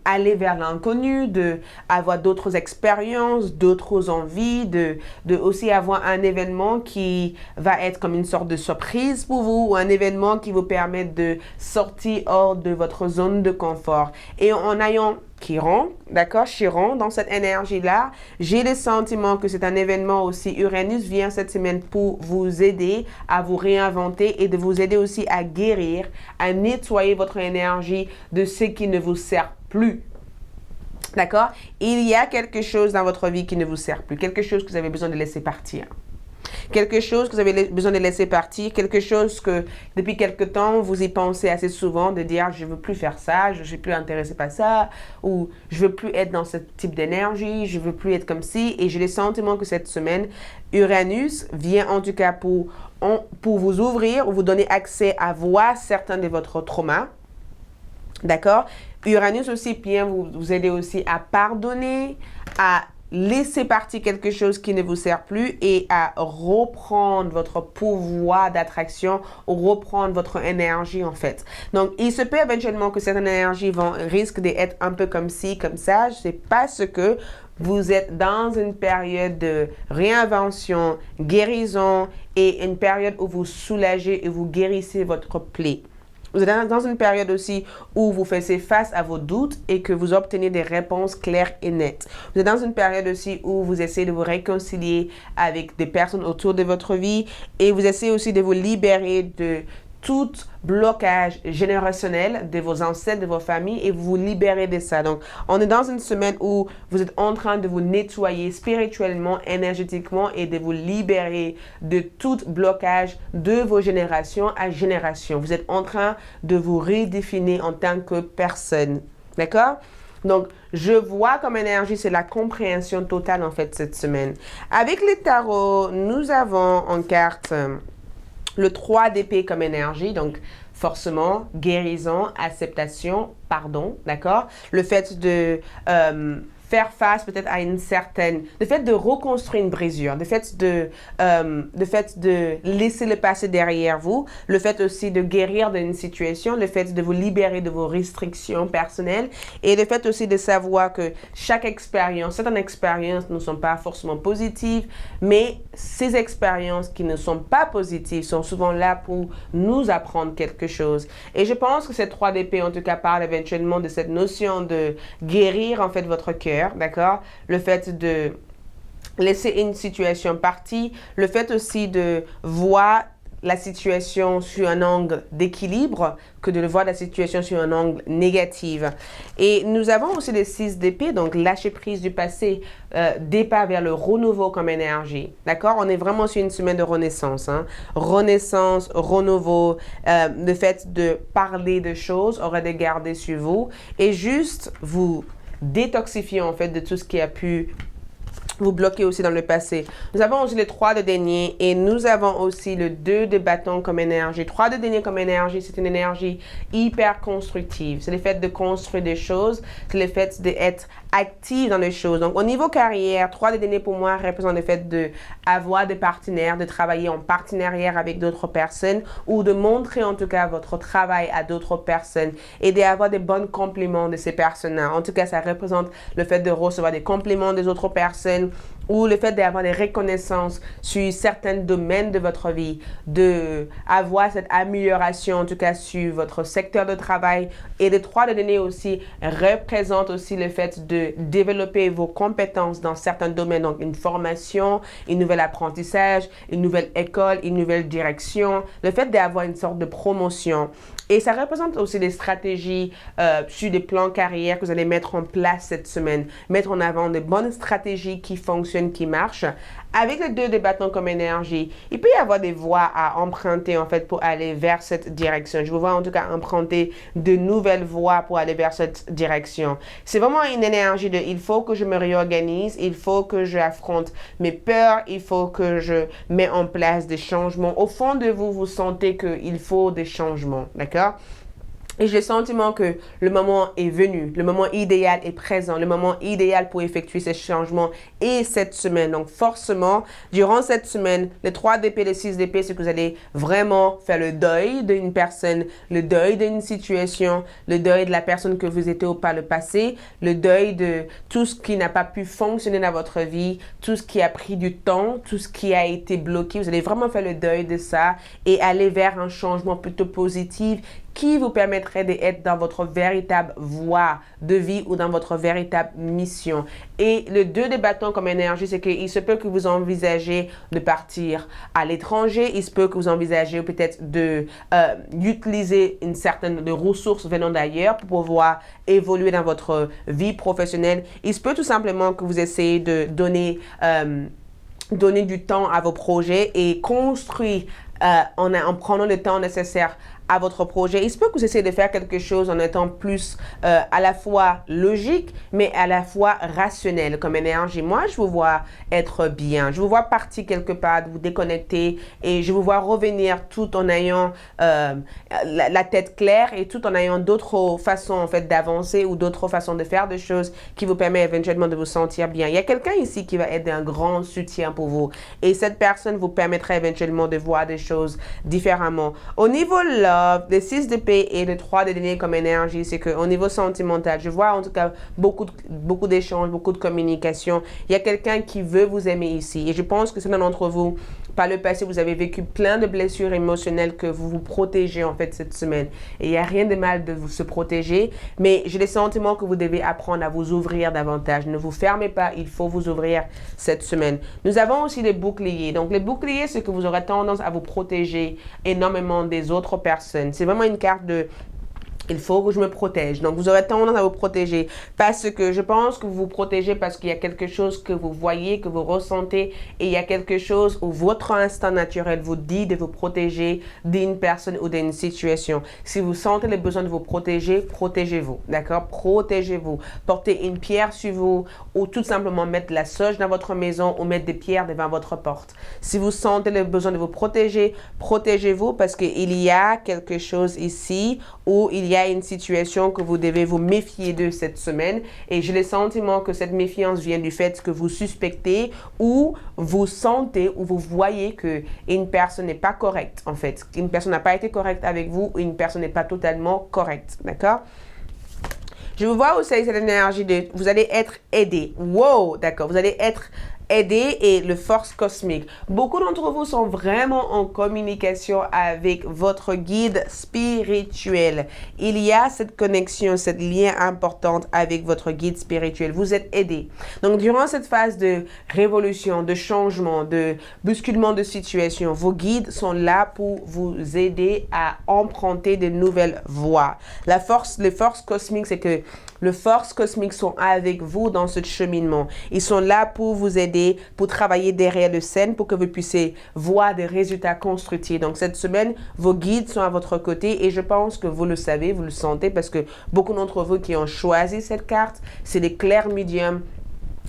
aller vers l'inconnu, de avoir d'autres expériences, d'autres envies, de aussi avoir un événement qui va être comme une sorte de surprise pour vous ou un événement qui vous permet de sortir hors de votre zone de confort. Et en ayant Chiron, d'accord, Chiron, dans cette énergie-là, j'ai le sentiment que c'est un événement aussi. Uranus vient cette semaine pour vous aider à vous réinventer et de vous aider aussi à guérir, à nettoyer votre énergie de ce qui ne vous sert plus. D'accord? Il y a quelque chose dans votre vie qui ne vous sert plus, quelque chose que vous avez besoin de laisser partir. Quelque chose que vous avez besoin de laisser partir, quelque chose que depuis quelque temps, vous y pensez assez souvent, de dire je ne veux plus faire ça, je ne suis plus intéressé par ça, ou je ne veux plus être dans ce type d'énergie, je ne veux plus être comme ci. Et j'ai le sentiment que cette semaine, Uranus vient en tout cas pour vous ouvrir ou vous donner accès à voir certains de votre trauma. D'accord? Uranus aussi vient vous aider aussi à pardonner, à laisser partir quelque chose qui ne vous sert plus et à reprendre votre pouvoir d'attraction ou reprendre votre énergie en fait. Donc, il se peut éventuellement que certaines énergies risquent d'être un peu comme ci, comme ça. C'est parce que vous êtes dans une période de réinvention, guérison et une période où vous soulagez et vous guérissez votre plaie. Vous êtes dans une période aussi où vous faites face à vos doutes et que vous obtenez des réponses claires et nettes. Vous êtes dans une période aussi où vous essayez de vous réconcilier avec des personnes autour de votre vie et vous essayez aussi de vous libérer de tout blocage générationnel de vos ancêtres, de vos familles et vous vous libérez de ça. Donc, on est dans une semaine où vous êtes en train de vous nettoyer spirituellement, énergétiquement et de vous libérer de tout blocage de vos générations à génération. Vous êtes en train de vous redéfinir en tant que personne. D'accord? Donc, je vois comme énergie, c'est la compréhension totale en fait cette semaine. Avec les tarots, nous avons en carte le 3 d'épée comme énergie, donc forcément, guérison, acceptation, pardon, d'accord? Le fait de faire face peut-être à une certaine, le fait de reconstruire une brisure, le fait de laisser le passé derrière vous, le fait aussi de guérir d'une situation, le fait de vous libérer de vos restrictions personnelles et le fait aussi de savoir que chaque expérience, certaines expériences ne sont pas forcément positives, mais ces expériences qui ne sont pas positives sont souvent là pour nous apprendre quelque chose. Et je pense que ces 3 d'épée en tout cas parlent éventuellement de cette notion de guérir en fait votre cœur. D'accord? Le fait de laisser une situation partie, le fait aussi de voir la situation sur un angle d'équilibre que de voir la situation sur un angle négatif. Et nous avons aussi les 6 d'épée, donc lâcher prise du passé, départ vers le renouveau comme énergie. D'accord? On est vraiment sur une semaine de renaissance. Hein? Renaissance, renouveau, le fait de parler de choses, aurait de garder sur vous et juste vous détoxifier en fait de tout ce qui a pu vous bloquer aussi dans le passé. Nous avons aussi le 3 de denier et nous avons aussi le 2 de bâton comme énergie. 3 de denier comme énergie, c'est une énergie hyper constructive. C'est le fait de construire des choses, c'est le fait d'être actif dans les choses. Donc, au niveau carrière, 3 de denier pour moi représente le fait d'avoir des partenaires, de travailler en partenariat avec d'autres personnes ou de montrer en tout cas votre travail à d'autres personnes et d'avoir des bons compliments de ces personnes-là. En tout cas, ça représente le fait de recevoir des compliments des autres personnes ou le fait d'avoir des reconnaissances sur certains domaines de votre vie, d'avoir cette amélioration en tout cas sur votre secteur de travail. Et les 3 de denier aussi représentent aussi le fait de développer vos compétences dans certains domaines, donc une formation, un nouvel apprentissage, une nouvelle école, une nouvelle direction, le fait d'avoir une sorte de promotion. Et ça représente aussi des stratégies sur des plans carrière que vous allez mettre en place cette semaine. Mettre en avant de bonnes stratégies qui fonctionnent, qui marchent. Avec les 2 de bâton comme énergie, il peut y avoir des voies à emprunter en fait pour aller vers cette direction. Je vous vois en tout cas emprunter de nouvelles voies pour aller vers cette direction. C'est vraiment une énergie de il faut que je me réorganise, il faut que j'affronte mes peurs, il faut que je mets en place des changements. Au fond de vous, vous sentez qu'il faut des changements, d'accord? Et j'ai le sentiment que le moment est venu, le moment idéal est présent, le moment idéal pour effectuer ces changements est cette semaine. Donc forcément, durant cette semaine, les 3 d'épée, les 6 d'épée, c'est que vous allez vraiment faire le deuil d'une personne, le deuil d'une situation, le deuil de la personne que vous étiez par le passé, le deuil de tout ce qui n'a pas pu fonctionner dans votre vie, tout ce qui a pris du temps, tout ce qui a été bloqué. Vous allez vraiment faire le deuil de ça et aller vers un changement plutôt positif qui vous permettrait d'être dans votre véritable voie de vie ou dans votre véritable mission. Et le 2 de bâton comme énergie, c'est qu'il se peut que vous envisagez de partir à l'étranger, il se peut que vous envisagez peut-être d'utiliser une certaine de ressources venant d'ailleurs pour pouvoir évoluer dans votre vie professionnelle. Il se peut tout simplement que vous essayez de donner donner du temps à vos projets et construire en prenant le temps nécessaire à votre projet. Il se peut que vous essayez de faire quelque chose en étant plus à la fois logique, mais à la fois rationnel comme énergie. Moi, je vous vois être bien. Je vous vois partir quelque part, vous déconnecter et je vous vois revenir tout en ayant la tête claire et tout en ayant d'autres façons en fait d'avancer ou d'autres façons de faire des choses qui vous permettent éventuellement de vous sentir bien. Il y a quelqu'un ici qui va être un grand soutien pour vous et cette personne vous permettra éventuellement de voir des choses différemment. Au niveau là, le 6 de paix et le 3 de denier comme énergie, c'est qu'au niveau sentimental, je vois en tout cas beaucoup d'échanges, beaucoup de communication. Il y a quelqu'un qui veut vous aimer ici. Et je pense que certains d'entre vous, par le passé, vous avez vécu plein de blessures émotionnelles que vous vous protégez en fait cette semaine. Et il n'y a rien de mal de vous se protéger, mais j'ai le sentiment que vous devez apprendre à vous ouvrir davantage. Ne vous fermez pas, il faut vous ouvrir cette semaine. Nous avons aussi les boucliers. Donc les boucliers, c'est que vous aurez tendance à vous protéger énormément des autres personnes. C'est vraiment une carte de il faut que je me protège. Donc, vous aurez tendance à vous protéger parce que je pense que vous vous protégez parce qu'il y a quelque chose que vous voyez, que vous ressentez et il y a quelque chose où votre instinct naturel vous dit de vous protéger d'une personne ou d'une situation. Si vous sentez le besoin de vous protéger, protégez-vous. D'accord? Protégez-vous. Portez une pierre sur vous ou tout simplement mettre la sauge dans votre maison ou mettre des pierres devant votre porte. Si vous sentez le besoin de vous protéger, protégez-vous parce qu'il y a quelque chose ici où il y a une situation que vous devez vous méfier de cette semaine et j'ai le sentiment que cette méfiance vient du fait que vous suspectez ou vous sentez ou vous voyez que une personne n'est pas correcte en fait. Une personne n'a pas été correcte avec vous ou une personne n'est pas totalement correcte. D'accord? Je vous vois aussi cette énergie de vous allez être aidé. Wow, d'accord. Vous allez être aidé et le force cosmique. Beaucoup d'entre vous sont vraiment en communication avec votre guide spirituel. Il y a cette connexion, cette lien importante avec votre guide spirituel. Vous êtes aidé. Donc, durant cette phase de révolution, de changement, de bousculement de situation, vos guides sont là pour vous aider à emprunter de nouvelles voies. Les forces cosmiques, c'est que les forces cosmiques sont avec vous dans ce cheminement. Ils sont là pour vous aider, pour travailler derrière le scène, pour que vous puissiez voir des résultats constructifs. Donc, cette semaine, vos guides sont à votre côté et je pense que vous le savez, vous le sentez parce que beaucoup d'entre vous qui ont choisi cette carte, c'est des clairs médiums.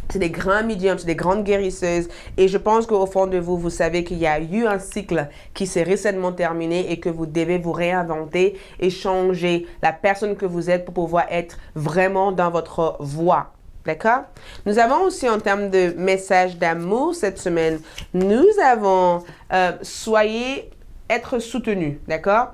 C'est des grands médiums, c'est des grandes guérisseuses. Et je pense qu'au fond de vous, vous savez qu'il y a eu un cycle qui s'est récemment terminé et que vous devez vous réinventer et changer la personne que vous êtes pour pouvoir être vraiment dans votre voie. D'accord? Nous avons aussi en termes de message d'amour cette semaine, nous avons être soutenu. D'accord?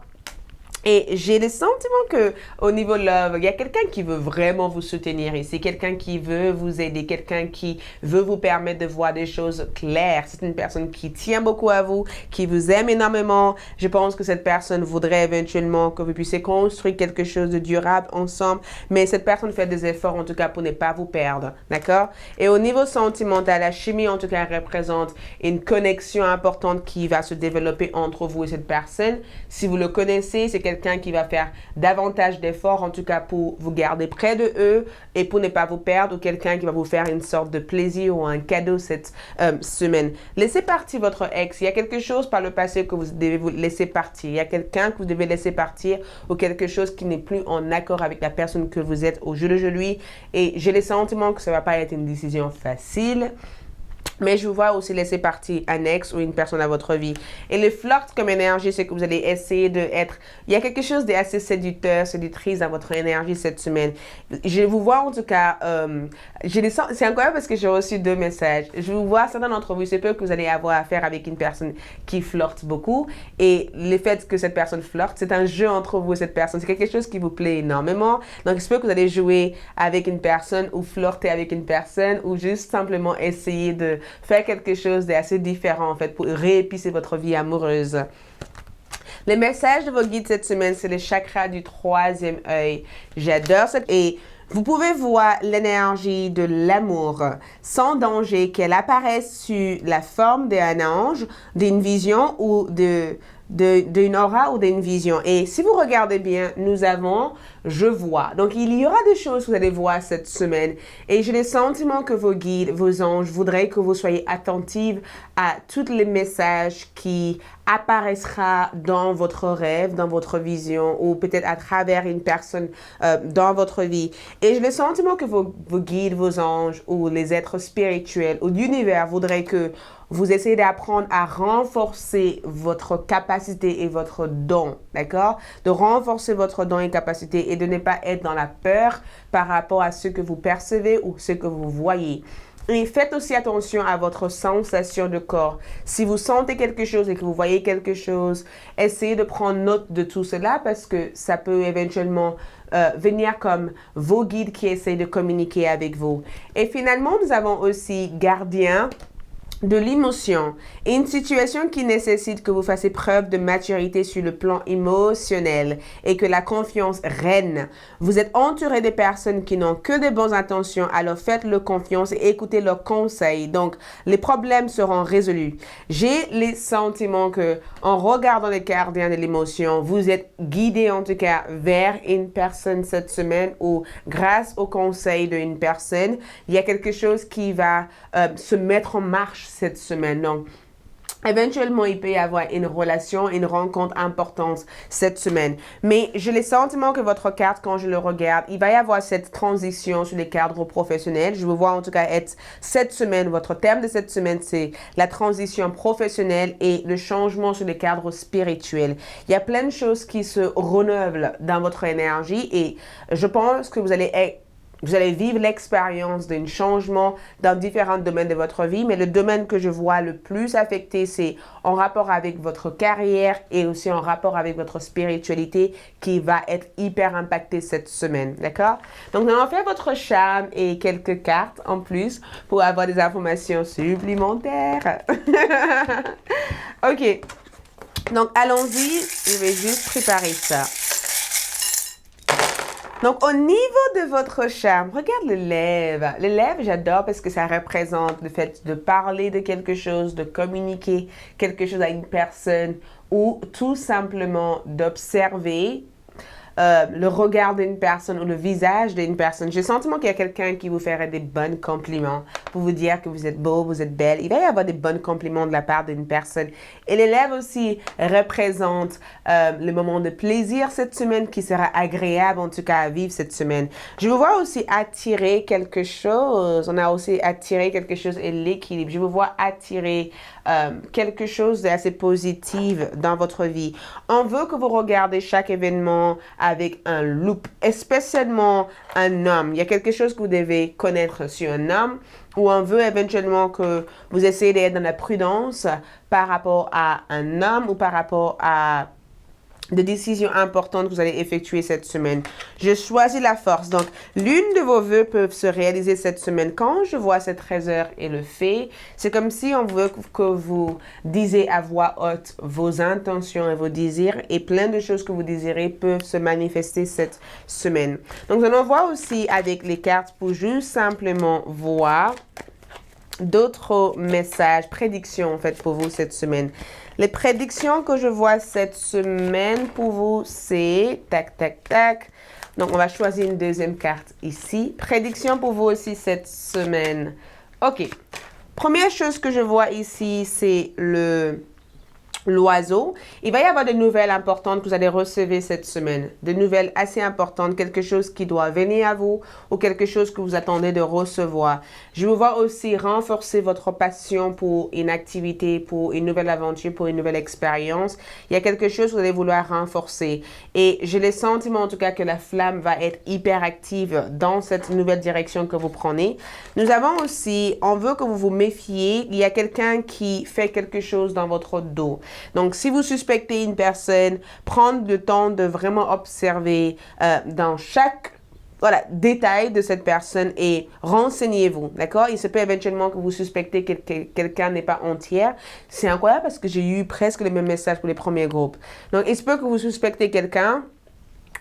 Et j'ai le sentiment que au niveau love, il y a quelqu'un qui veut vraiment vous soutenir ici, quelqu'un qui veut vous aider, quelqu'un qui veut vous permettre de voir des choses claires. C'est une personne qui tient beaucoup à vous, qui vous aime énormément. Je pense que cette personne voudrait éventuellement que vous puissiez construire quelque chose de durable ensemble, mais cette personne fait des efforts en tout cas pour ne pas vous perdre, d'accord? Et au niveau sentimental, la chimie en tout cas représente une connexion importante qui va se développer entre vous et cette personne. Si vous le connaissez, c'est quelqu'un qui va faire davantage d'efforts, en tout cas pour vous garder près de eux et pour ne pas vous perdre, ou quelqu'un qui va vous faire une sorte de plaisir ou un cadeau cette semaine. Laissez partir votre ex. Il y a quelque chose par le passé que vous devez vous laisser partir. Il y a quelqu'un que vous devez laisser partir ou quelque chose qui n'est plus en accord avec la personne que vous êtes au jour d'aujourd'hui. Et j'ai le sentiment que ça ne va pas être une décision facile. Mais je vous vois aussi laisser partir un ex ou une personne à votre vie. Et le flirt comme énergie, c'est que vous allez essayer d'être... Il y a quelque chose d'assez séducteur, séductrice dans votre énergie cette semaine. Je vous vois en tout cas... c'est incroyable parce que j'ai reçu 2 messages. Je vous vois, certains d'entre vous, c'est peu que vous allez avoir affaire avec une personne qui flirte beaucoup. Et le fait que cette personne flirte, c'est un jeu entre vous et cette personne. C'est quelque chose qui vous plaît énormément. Donc, il se peut que vous allez jouer avec une personne ou flirter avec une personne ou juste simplement essayer de faire quelque chose d'assez différent en fait pour réépicer votre vie amoureuse. Le message de vos guides cette semaine, c'est le chakra du 3e œil. J'adore ça. Et vous pouvez voir l'énergie de l'amour sans danger, qu'elle apparaisse sous la forme d'un ange, d'une vision ou d'une aura ou d'une vision. Et si vous regardez bien, nous avons je vois. Donc, il y aura des choses que vous allez voir cette semaine. Et j'ai le sentiment que vos guides, vos anges voudraient que vous soyez attentifs à tous les messages qui apparaîtra dans votre rêve, dans votre vision, ou peut-être à travers une personne dans votre vie. Et j'ai le sentiment que vos guides, vos anges, ou les êtres spirituels, ou l'univers voudraient que vous essayez d'apprendre à renforcer votre capacité et votre don, d'accord? De renforcer votre don et capacité et de ne pas être dans la peur par rapport à ce que vous percevez ou ce que vous voyez. Et faites aussi attention à votre sensation de corps. Si vous sentez quelque chose et que vous voyez quelque chose, essayez de prendre note de tout cela parce que ça peut éventuellement venir comme vos guides qui essayent de communiquer avec vous. Et finalement, nous avons aussi gardien de l'émotion et une situation qui nécessite que vous fassiez preuve de maturité sur le plan émotionnel et que la confiance règne. Vous êtes entouré de personnes qui n'ont que de bonnes intentions, alors faites-leur confiance et écoutez leurs conseils. Donc, les problèmes seront résolus. J'ai les sentiments que, en regardant les gardiens de l'émotion, vous êtes guidé en tout cas vers une personne cette semaine ou grâce au conseil d'une personne, il y a quelque chose qui va se mettre en marche cette semaine. Donc, éventuellement, il peut y avoir une relation, une rencontre importante cette semaine. Mais j'ai le sentiment que votre carte, quand je le regarde, il va y avoir cette transition sur les cadres professionnels. Je vous vois en tout cas être cette semaine, votre terme de cette semaine, c'est la transition professionnelle et le changement sur les cadres spirituels. Il y a plein de choses qui se renouvellent dans votre énergie et je pense que vous allez vivre l'expérience d'un changement dans différents domaines de votre vie, mais le domaine que je vois le plus affecté, c'est en rapport avec votre carrière et aussi en rapport avec votre spiritualité qui va être hyper impacté cette semaine, d'accord? Donc, nous allons faire votre charme et quelques cartes en plus pour avoir des informations supplémentaires. OK. Donc, allons-y. Je vais juste préparer ça. Donc, au niveau de votre charme, regarde le lèvre. Le lèvre, j'adore parce que ça représente le fait de parler de quelque chose, de communiquer quelque chose à une personne ou tout simplement d'observer le regard d'une personne ou le visage d'une personne. J'ai le sentiment qu'il y a quelqu'un qui vous ferait des bons compliments pour vous dire que vous êtes beau, vous êtes belle. Il va y avoir des bons compliments de la part d'une personne. Et les lèvres aussi représentent le moment de plaisir cette semaine qui sera agréable en tout cas à vivre cette semaine. Je vous vois aussi attirer quelque chose. On a aussi attiré quelque chose et l'équilibre. Je vous vois attirer quelque chose d'assez positif dans votre vie. On veut que vous regardez chaque événement avec un loup, spécialement un homme. Il y a quelque chose que vous devez connaître sur un homme ou on veut éventuellement que vous essayez d'être dans la prudence par rapport à un homme ou par rapport à des décisions importantes que vous allez effectuer cette semaine. Je choisis la force. Donc, l'une de vos vœux peuvent se réaliser cette semaine. Quand je vois cette trésor et le fait, c'est comme si on veut que vous disiez à voix haute vos intentions et vos désirs et plein de choses que vous désirez peuvent se manifester cette semaine. Donc, nous allons voir aussi avec les cartes pour juste simplement voir d'autres messages, prédictions en fait pour vous cette semaine. Les prédictions que je vois cette semaine pour vous, c'est tac, tac, tac. Donc, on va choisir une deuxième carte ici. Prédiction pour vous aussi cette semaine. OK. Première chose que je vois ici, c'est l'oiseau. Il va y avoir des nouvelles importantes que vous allez recevoir cette semaine. Des nouvelles assez importantes, quelque chose qui doit venir à vous ou quelque chose que vous attendez de recevoir. Je vous vois aussi renforcer votre passion pour une activité, pour une nouvelle aventure, pour une nouvelle expérience. Il y a quelque chose que vous allez vouloir renforcer. Et j'ai le sentiment en tout cas que la flamme va être hyper active dans cette nouvelle direction que vous prenez. Nous avons aussi, on veut que vous vous méfiez. Il y a quelqu'un qui fait quelque chose dans votre dos. Donc, si vous suspectez une personne, prendre le temps de vraiment observer dans chaque détail de cette personne et renseignez-vous, d'accord? Il se peut éventuellement que vous suspectez que quelqu'un n'est pas entière. C'est incroyable parce que j'ai eu presque le même message pour les premiers groupes. Donc, il se peut que vous suspectez quelqu'un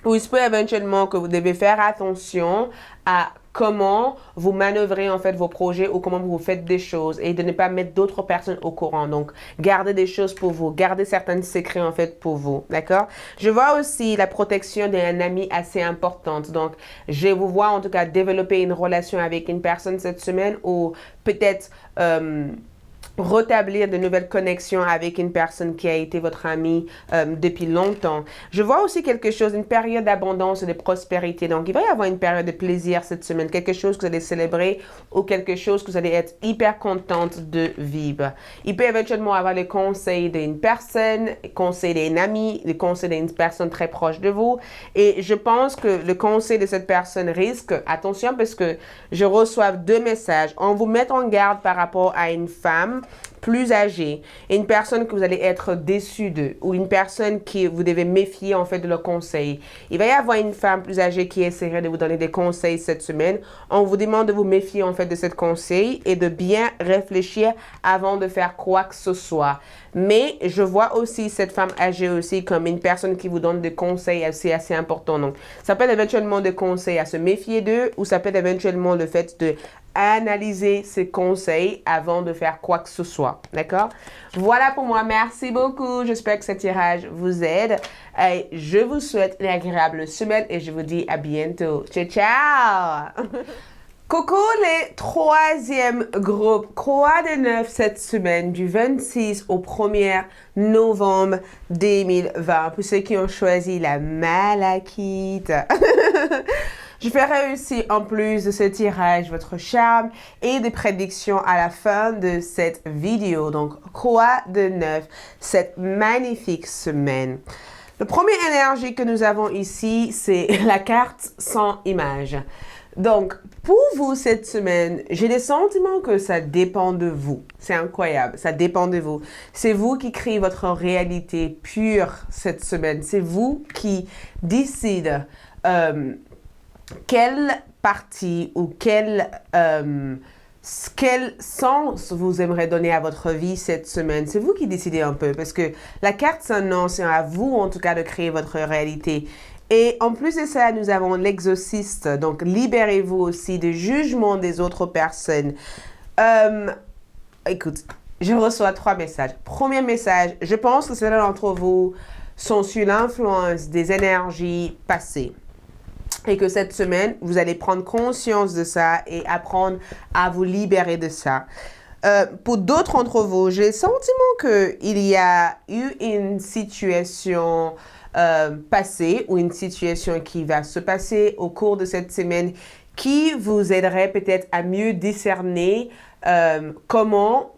ou il se peut éventuellement que vous devez faire attention à comment vous manœuvrez en fait vos projets ou comment vous faites des choses et de ne pas mettre d'autres personnes au courant. Donc, gardez des choses pour vous, gardez certains secrets en fait pour vous, d'accord? Je vois aussi la protection d'un ami assez importante. Donc, je vous vois en tout cas développer une relation avec une personne cette semaine ou peut-être rétablir de nouvelles connexions avec une personne qui a été votre amie depuis longtemps. Je vois aussi quelque chose, une période d'abondance et de prospérité. Donc, il va y avoir une période de plaisir cette semaine, quelque chose que vous allez célébrer ou quelque chose que vous allez être hyper contente de vivre. Il peut éventuellement avoir les conseils d'une personne, les conseils d'un ami, les conseils d'une personne très proche de vous. Et je pense que le conseil de cette personne risque, attention parce que je reçois 2 messages. On vous met en garde par rapport à une femme plus âgée et une personne que vous allez être déçu de ou une personne qui vous devez méfier en fait de leurs conseils. Il va y avoir une femme plus âgée qui essaierait de vous donner des conseils cette semaine. On vous demande de vous méfier en fait de ce conseil et de bien réfléchir avant de faire quoi que ce soit. Mais je vois aussi cette femme âgée aussi comme une personne qui vous donne des conseils assez importants. Donc, ça peut être éventuellement des conseils à se méfier d'eux ou ça peut être éventuellement le fait de analyser ces conseils avant de faire quoi que ce soit. D'accord? Voilà pour moi. Merci beaucoup. J'espère que ce tirage vous aide. Et je vous souhaite une agréable semaine et je vous dis à bientôt. Ciao, ciao! Coucou les 3e groupes Croix de 9 cette semaine du 26 au 1er novembre 2020. Pour ceux qui ont choisi la malachite. Je ferai aussi en plus de ce tirage votre charme et des prédictions à la fin de cette vidéo. Donc, Croix de 9 cette magnifique semaine. La première énergie que nous avons ici, c'est la carte sans image. Donc, pour vous cette semaine, j'ai le sentiment que ça dépend de vous. C'est incroyable, ça dépend de vous. C'est vous qui créez votre réalité pure cette semaine. C'est vous qui décidez quelle partie ou quel sens vous aimeriez donner à votre vie cette semaine. C'est vous qui décidez un peu parce que la carte s'annonce, c'est à vous en tout cas de créer votre réalité. Et en plus de ça, nous avons l'exorciste. Donc, libérez-vous aussi des jugements des autres personnes. Écoute, je reçois 3 messages. Premier message, je pense que certains d'entre vous sont sous l'influence des énergies passées. Et que cette semaine, vous allez prendre conscience de ça et apprendre à vous libérer de ça. Pour d'autres d'entre vous, j'ai le sentiment qu'il y a eu une situation passée ou une situation qui va se passer au cours de cette semaine qui vous aiderait peut-être à mieux discerner comment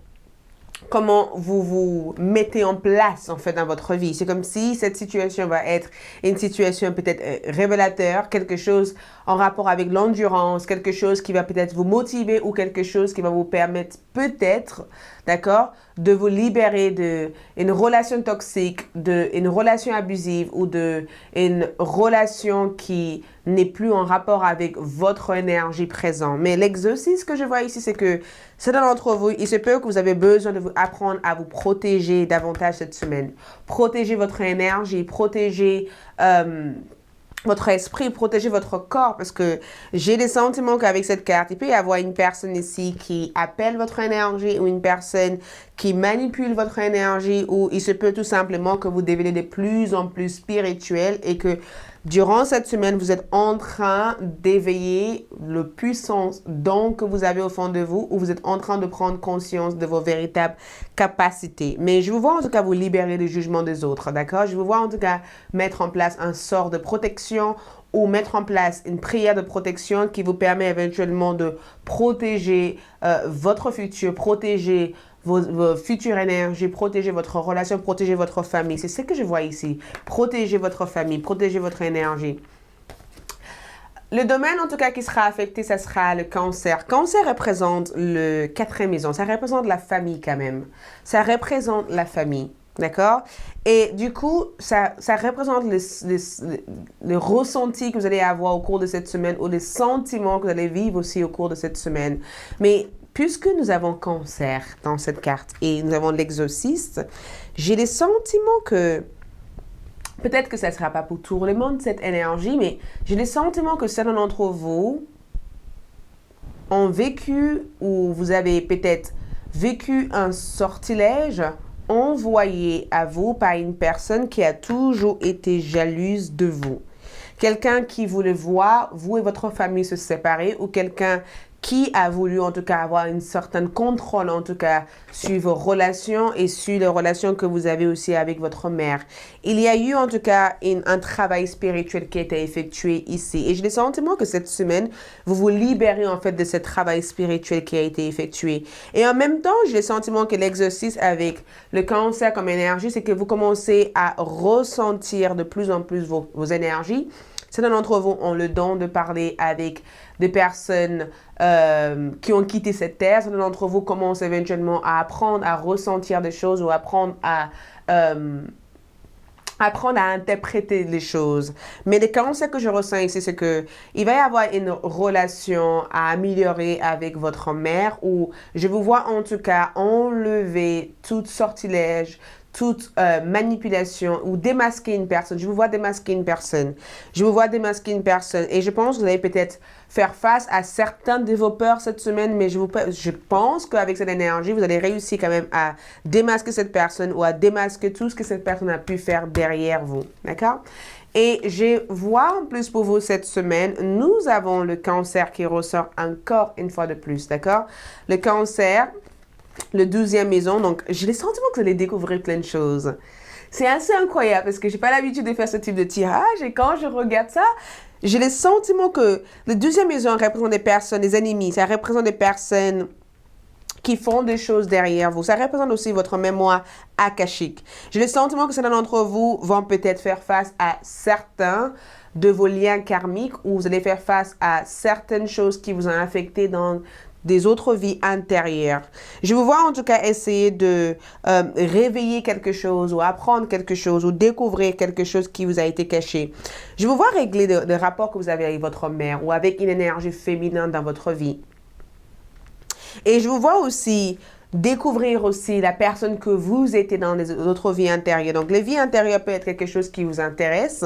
vous vous mettez en place en fait dans votre vie. C'est comme si cette situation va être une situation peut-être révélateur, quelque chose en rapport avec l'endurance, quelque chose qui va peut-être vous motiver ou quelque chose qui va vous permettre peut-être, d'accord, de vous libérer d'une relation toxique, d'une relation abusive ou d'une relation qui n'est plus en rapport avec votre énergie présente. Mais l'exercice que je vois ici, c'est que certains d'entre vous, il se peut que vous avez besoin de vous apprendre à vous protéger davantage cette semaine. Protéger votre énergie, protéger votre esprit, protéger votre corps, parce que j'ai des sentiments qu'avec cette carte, il peut y avoir une personne ici qui appelle votre énergie ou une personne qui manipule votre énergie ou il se peut tout simplement que vous devenez de plus en plus spirituel et que durant cette semaine, vous êtes en train d'éveiller le puissant don que vous avez au fond de vous ou vous êtes en train de prendre conscience de vos véritables capacités. Mais je vous vois en tout cas vous libérer du jugement des autres, d'accord? Je vous vois en tout cas mettre en place un sort de protection ou mettre en place une prière de protection qui vous permet éventuellement de protéger votre futur, protéger vos futures énergies, protéger votre relation, protéger votre famille. C'est ce que je vois ici. Protéger votre famille, protéger votre énergie. Le domaine, en tout cas, qui sera affecté, ça sera le cancer. Cancer représente le 4e maison. Ça représente la famille quand même. Ça représente la famille. D'accord? Et du coup, ça représente le ressenti que vous allez avoir au cours de cette semaine ou les sentiments que vous allez vivre aussi au cours de cette semaine. Mais puisque nous avons cancer dans cette carte et nous avons l'exorciste, j'ai le sentiment que peut-être que ça ne sera pas pour tout le monde cette énergie, mais j'ai le sentiment que certains d'entre vous ont vécu ou vous avez peut-être vécu un sortilège envoyé à vous par une personne qui a toujours été jalouse de vous. Quelqu'un qui voulait voir vous et votre famille se séparer ou quelqu'un qui a voulu en tout cas avoir une certaine contrôle en tout cas sur vos relations et sur les relations que vous avez aussi avec votre mère. Il y a eu en tout cas un travail spirituel qui a été effectué ici et j'ai le sentiment que cette semaine, vous vous libérez en fait de ce travail spirituel qui a été effectué. Et en même temps, j'ai le sentiment que l'exercice avec le cancer comme énergie, c'est que vous commencez à ressentir de plus en plus vos énergies. Certains d'entre vous ont le don de parler avec des personnes qui ont quitté cette terre. Certains d'entre vous commencent éventuellement à apprendre à ressentir des choses ou apprendre à interpréter les choses. Mais le conseil que je ressens ici, c'est que il va y avoir une relation à améliorer avec votre mère où je vous vois en tout cas enlever toute sortilège, toute manipulation ou démasquer une personne. Je vous vois démasquer une personne. Je vous vois démasquer une personne. Et je pense que vous allez peut-être faire face à certains de vos peurs cette semaine, mais je pense qu'avec cette énergie, vous allez réussir quand même à démasquer cette personne ou à démasquer tout ce que cette personne a pu faire derrière vous. D'accord? Et je vois en plus pour vous cette semaine, nous avons le cancer qui ressort encore une fois de plus. D'accord? Le cancer, le 12e maison, donc j'ai le sentiment que vous allez découvrir plein de choses. C'est assez incroyable parce que j'ai pas l'habitude de faire ce type de tirage et quand je regarde ça, j'ai le sentiment que le 12e maison représente des personnes, des ennemis, ça représente des personnes qui font des choses derrière vous. Ça représente aussi votre mémoire akashique. J'ai le sentiment que certains d'entre vous vont peut-être faire face à certains de vos liens karmiques ou vous allez faire face à certaines choses qui vous ont affecté dans des autres vies antérieures. Je vous vois en tout cas essayer de réveiller quelque chose ou apprendre quelque chose ou découvrir quelque chose qui vous a été caché. Je vous vois régler des rapports que vous avez avec votre mère ou avec une énergie féminine dans votre vie. Et je vous vois aussi découvrir aussi la personne que vous étiez dans les autres vies antérieures. Donc, les vies antérieures peuvent être quelque chose qui vous intéresse.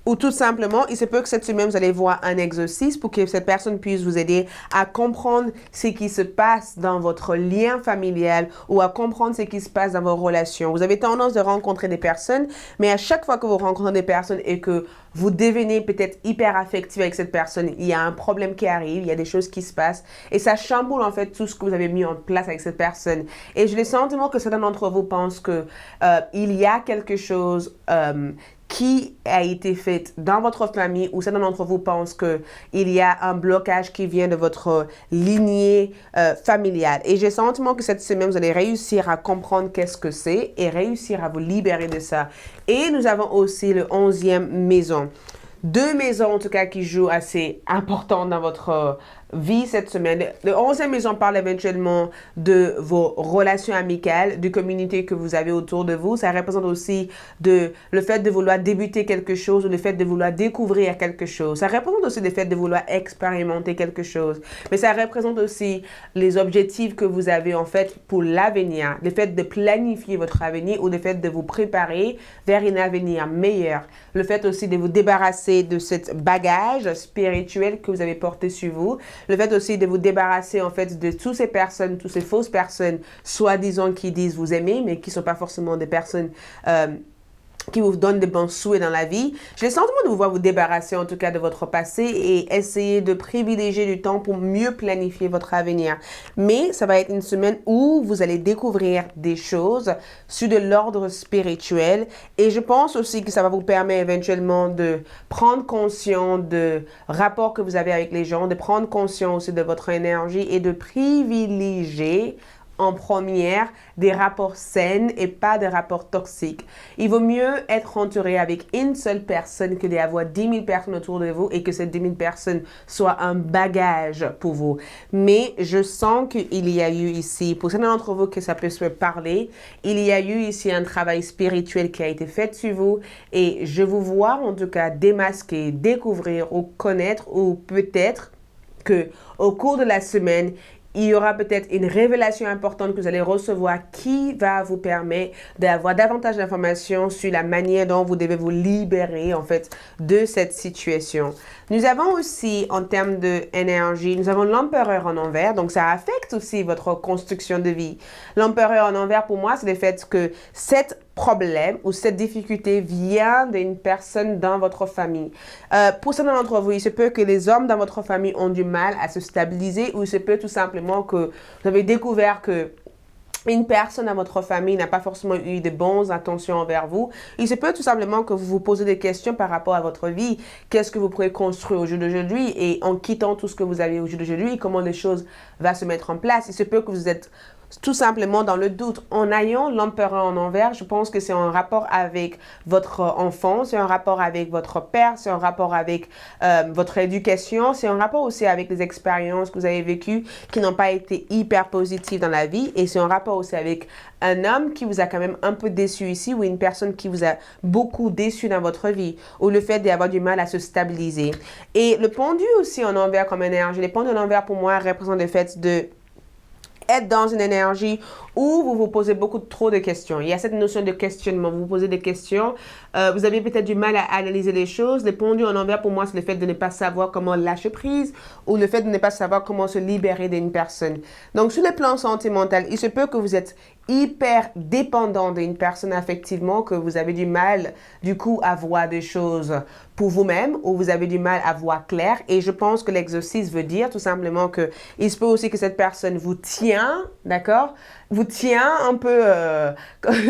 Ou tout simplement, il se peut que cette semaine, vous allez voir un exercice pour que cette personne puisse vous aider à comprendre ce qui se passe dans votre lien familial ou à comprendre ce qui se passe dans vos relations. Vous avez tendance de rencontrer des personnes, mais à chaque fois que vous rencontrez des personnes et que vous devenez peut-être hyper affectif avec cette personne, il y a un problème qui arrive, il y a des choses qui se passent et ça chamboule en fait tout ce que vous avez mis en place avec cette personne. Et j'ai le sentiment que certains d'entre vous pensent que il y a quelque chose qui a été fait dans votre famille ou certains d'entre vous pensent qu'il y a un blocage qui vient de votre lignée familiale. Et j'ai le sentiment que cette semaine, vous allez réussir à comprendre qu'est-ce que c'est et réussir à vous libérer de ça. Et nous avons aussi le 11e maison. Deux maisons en tout cas qui jouent assez important dans votre vie cette semaine. Le 11e maison parle éventuellement de vos relations amicales, de communauté que vous avez autour de vous. Ça représente aussi le fait de vouloir débuter quelque chose ou le fait de vouloir découvrir quelque chose. Ça représente aussi le fait de vouloir expérimenter quelque chose. Mais ça représente aussi les objectifs que vous avez en fait pour l'avenir. Le fait de planifier votre avenir ou le fait de vous préparer vers un avenir meilleur. Le fait aussi de vous débarrasser de ce bagage spirituel que vous avez porté sur vous. Le fait aussi de vous débarrasser en fait de toutes ces personnes, toutes ces fausses personnes, soi-disant qui disent vous aimer, mais qui ne sont pas forcément des personnes qui vous donnent des bons souhaits dans la vie. J'ai le sentiment de vous voir vous débarrasser en tout cas de votre passé et essayer de privilégier du temps pour mieux planifier votre avenir. Mais ça va être une semaine où vous allez découvrir des choses sur de l'ordre spirituel et je pense aussi que ça va vous permettre éventuellement de prendre conscience de rapports que vous avez avec les gens, de prendre conscience aussi de votre énergie et de privilégier en première des rapports sains et pas des rapports toxiques. Il vaut mieux être entouré avec une seule personne que d'avoir 10 000 personnes autour de vous et que ces 10 000 personnes soient un bagage pour vous. Mais je sens qu'il y a eu ici, pour certains d'entre vous que ça peut se parler, il y a eu ici un travail spirituel qui a été fait sur vous et je vous vois en tout cas démasquer, découvrir ou connaître ou peut-être que au cours de la semaine, il y aura peut-être une révélation importante que vous allez recevoir qui va vous permettre d'avoir davantage d'informations sur la manière dont vous devez vous libérer en fait de cette situation. Nous avons aussi, en termes d'énergie, nous avons l'empereur en envers, donc ça affecte aussi votre construction de vie. L'empereur en envers, pour moi, c'est le fait que cet problème ou cette difficulté vient d'une personne dans votre famille. Pour certains d'entre vous, il se peut que les hommes dans votre famille ont du mal à se stabiliser, ou il se peut tout simplement que vous avez découvert que une personne dans votre famille n'a pas forcément eu de bonnes intentions envers vous. Il se peut tout simplement que vous vous posez des questions par rapport à votre vie. Qu'est-ce que vous pourrez construire au jour d'aujourd'hui, et en quittant tout ce que vous avez au jour d'aujourd'hui, comment les choses vont se mettre en place. Il se peut que vous êtes tout simplement dans le doute. En ayant l'empereur en envers, je pense que c'est un rapport avec votre enfant, c'est un rapport avec votre père, c'est un rapport avec votre éducation, c'est un rapport aussi avec les expériences que vous avez vécues qui n'ont pas été hyper positives dans la vie, et c'est un rapport aussi avec un homme qui vous a quand même un peu déçu ici, ou une personne qui vous a beaucoup déçu dans votre vie, ou le fait d'avoir du mal à se stabiliser. Et le pendu aussi en envers comme énergie, les pendus en envers pour moi représentent le fait de être dans une énergie où vous vous posez beaucoup trop de questions. Il y a cette notion de questionnement. Vous vous posez des questions. Vous avez peut-être du mal à analyser les choses. Les pendus en envers, pour moi, c'est le fait de ne pas savoir comment lâcher prise, ou le fait de ne pas savoir comment se libérer d'une personne. Donc, sur le plan sentimental, il se peut que vous êtes hyper dépendant d'une personne affectivement, que vous avez du mal, du coup, à voir des choses pour vous-même, ou vous avez du mal à voir clair. Et je pense que l'exorcisme veut dire tout simplement que il se peut aussi que cette personne vous tient, d'accord? Vous tient un peu,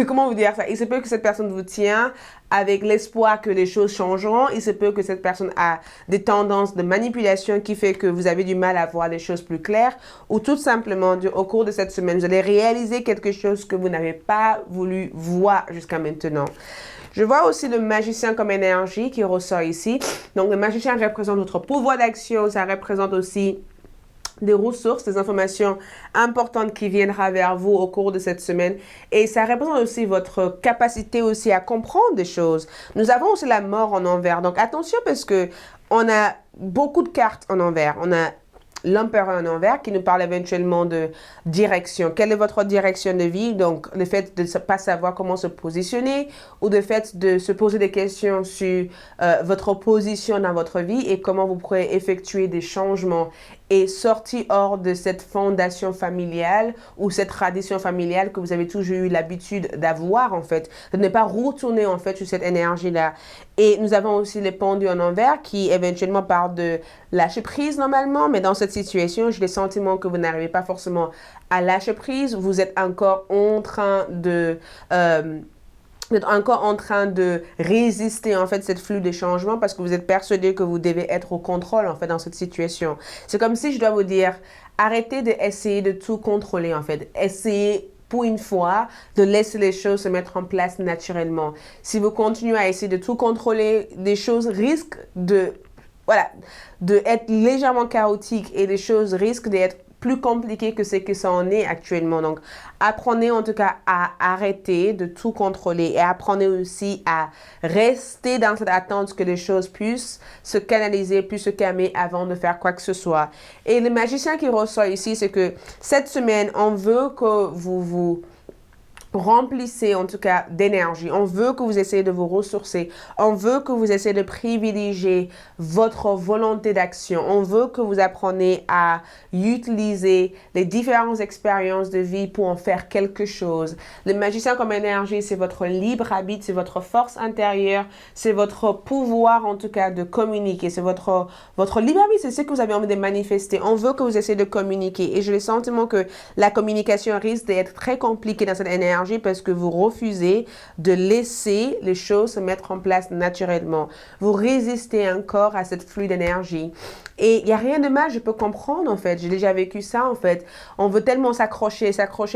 comment vous dire ça? Il se peut que cette personne vous tient avec l'espoir que les choses changeront. Il se peut que cette personne a des tendances de manipulation qui fait que vous avez du mal à voir les choses plus claires, ou tout simplement, au cours de cette semaine, vous allez réaliser quelque chose que vous n'avez pas voulu voir jusqu'à maintenant. Je vois aussi le magicien comme énergie qui ressort ici. Donc, le magicien représente notre pouvoir d'action. Ça représente aussi des ressources, des informations importantes qui viendront vers vous au cours de cette semaine. Et ça représente aussi votre capacité aussi à comprendre des choses. Nous avons aussi la mort en envers. Donc, attention, parce que on a beaucoup de cartes en envers. On a l'empereur en envers qui nous parle éventuellement de direction. Quelle est votre direction de vie? Donc, le fait de ne pas savoir comment se positionner, ou le fait de se poser des questions sur votre position dans votre vie et comment vous pourrez effectuer des changements et sortir hors de cette fondation familiale ou cette tradition familiale que vous avez toujours eu l'habitude d'avoir, en fait, de ne pas retourner en fait sur cette énergie-là. Et nous avons aussi les pendus en envers qui éventuellement parlent de lâcher prise normalement, mais dans cette situation, j'ai le sentiment que vous n'arrivez pas forcément à lâcher prise. Vous êtes encore en train de résister en fait cette flux de changement, parce que vous êtes persuadé que vous devez être au contrôle en fait dans cette situation. C'est comme si je dois vous dire, arrêtez d'essayer de tout contrôler en fait. Essayez pour une fois de laisser les choses se mettre en place naturellement. Si vous continuez à essayer de tout contrôler, les choses risquent de être légèrement chaotiques, et les choses risquent d'être plus compliqué que ce que ça en est actuellement. Donc, apprenez en tout cas à arrêter de tout contrôler, et apprenez aussi à rester dans cette attente que les choses puissent se canaliser, puissent se calmer avant de faire quoi que ce soit. Et le magicien qui ressort ici, c'est que cette semaine, on veut que vous remplissez en tout cas d'énergie. On veut que vous essayez de vous ressourcer. On veut que vous essayez de privilégier votre volonté d'action. On veut que vous appreniez à utiliser les différentes expériences de vie pour en faire quelque chose. Le magicien comme énergie, c'est votre libre arbitre, c'est votre force intérieure, c'est votre pouvoir en tout cas de communiquer, c'est votre libre arbitre, c'est ce que vous avez envie de manifester. On veut que vous essayez de communiquer, et j'ai le sentiment que la communication risque d'être très compliquée dans cette énergie, parce que vous refusez de laisser les choses se mettre en place naturellement. Vous résistez encore à cette flux d'énergie. Et il n'y a rien de mal, je peux comprendre en fait. J'ai déjà vécu ça en fait. On veut tellement s'accrocher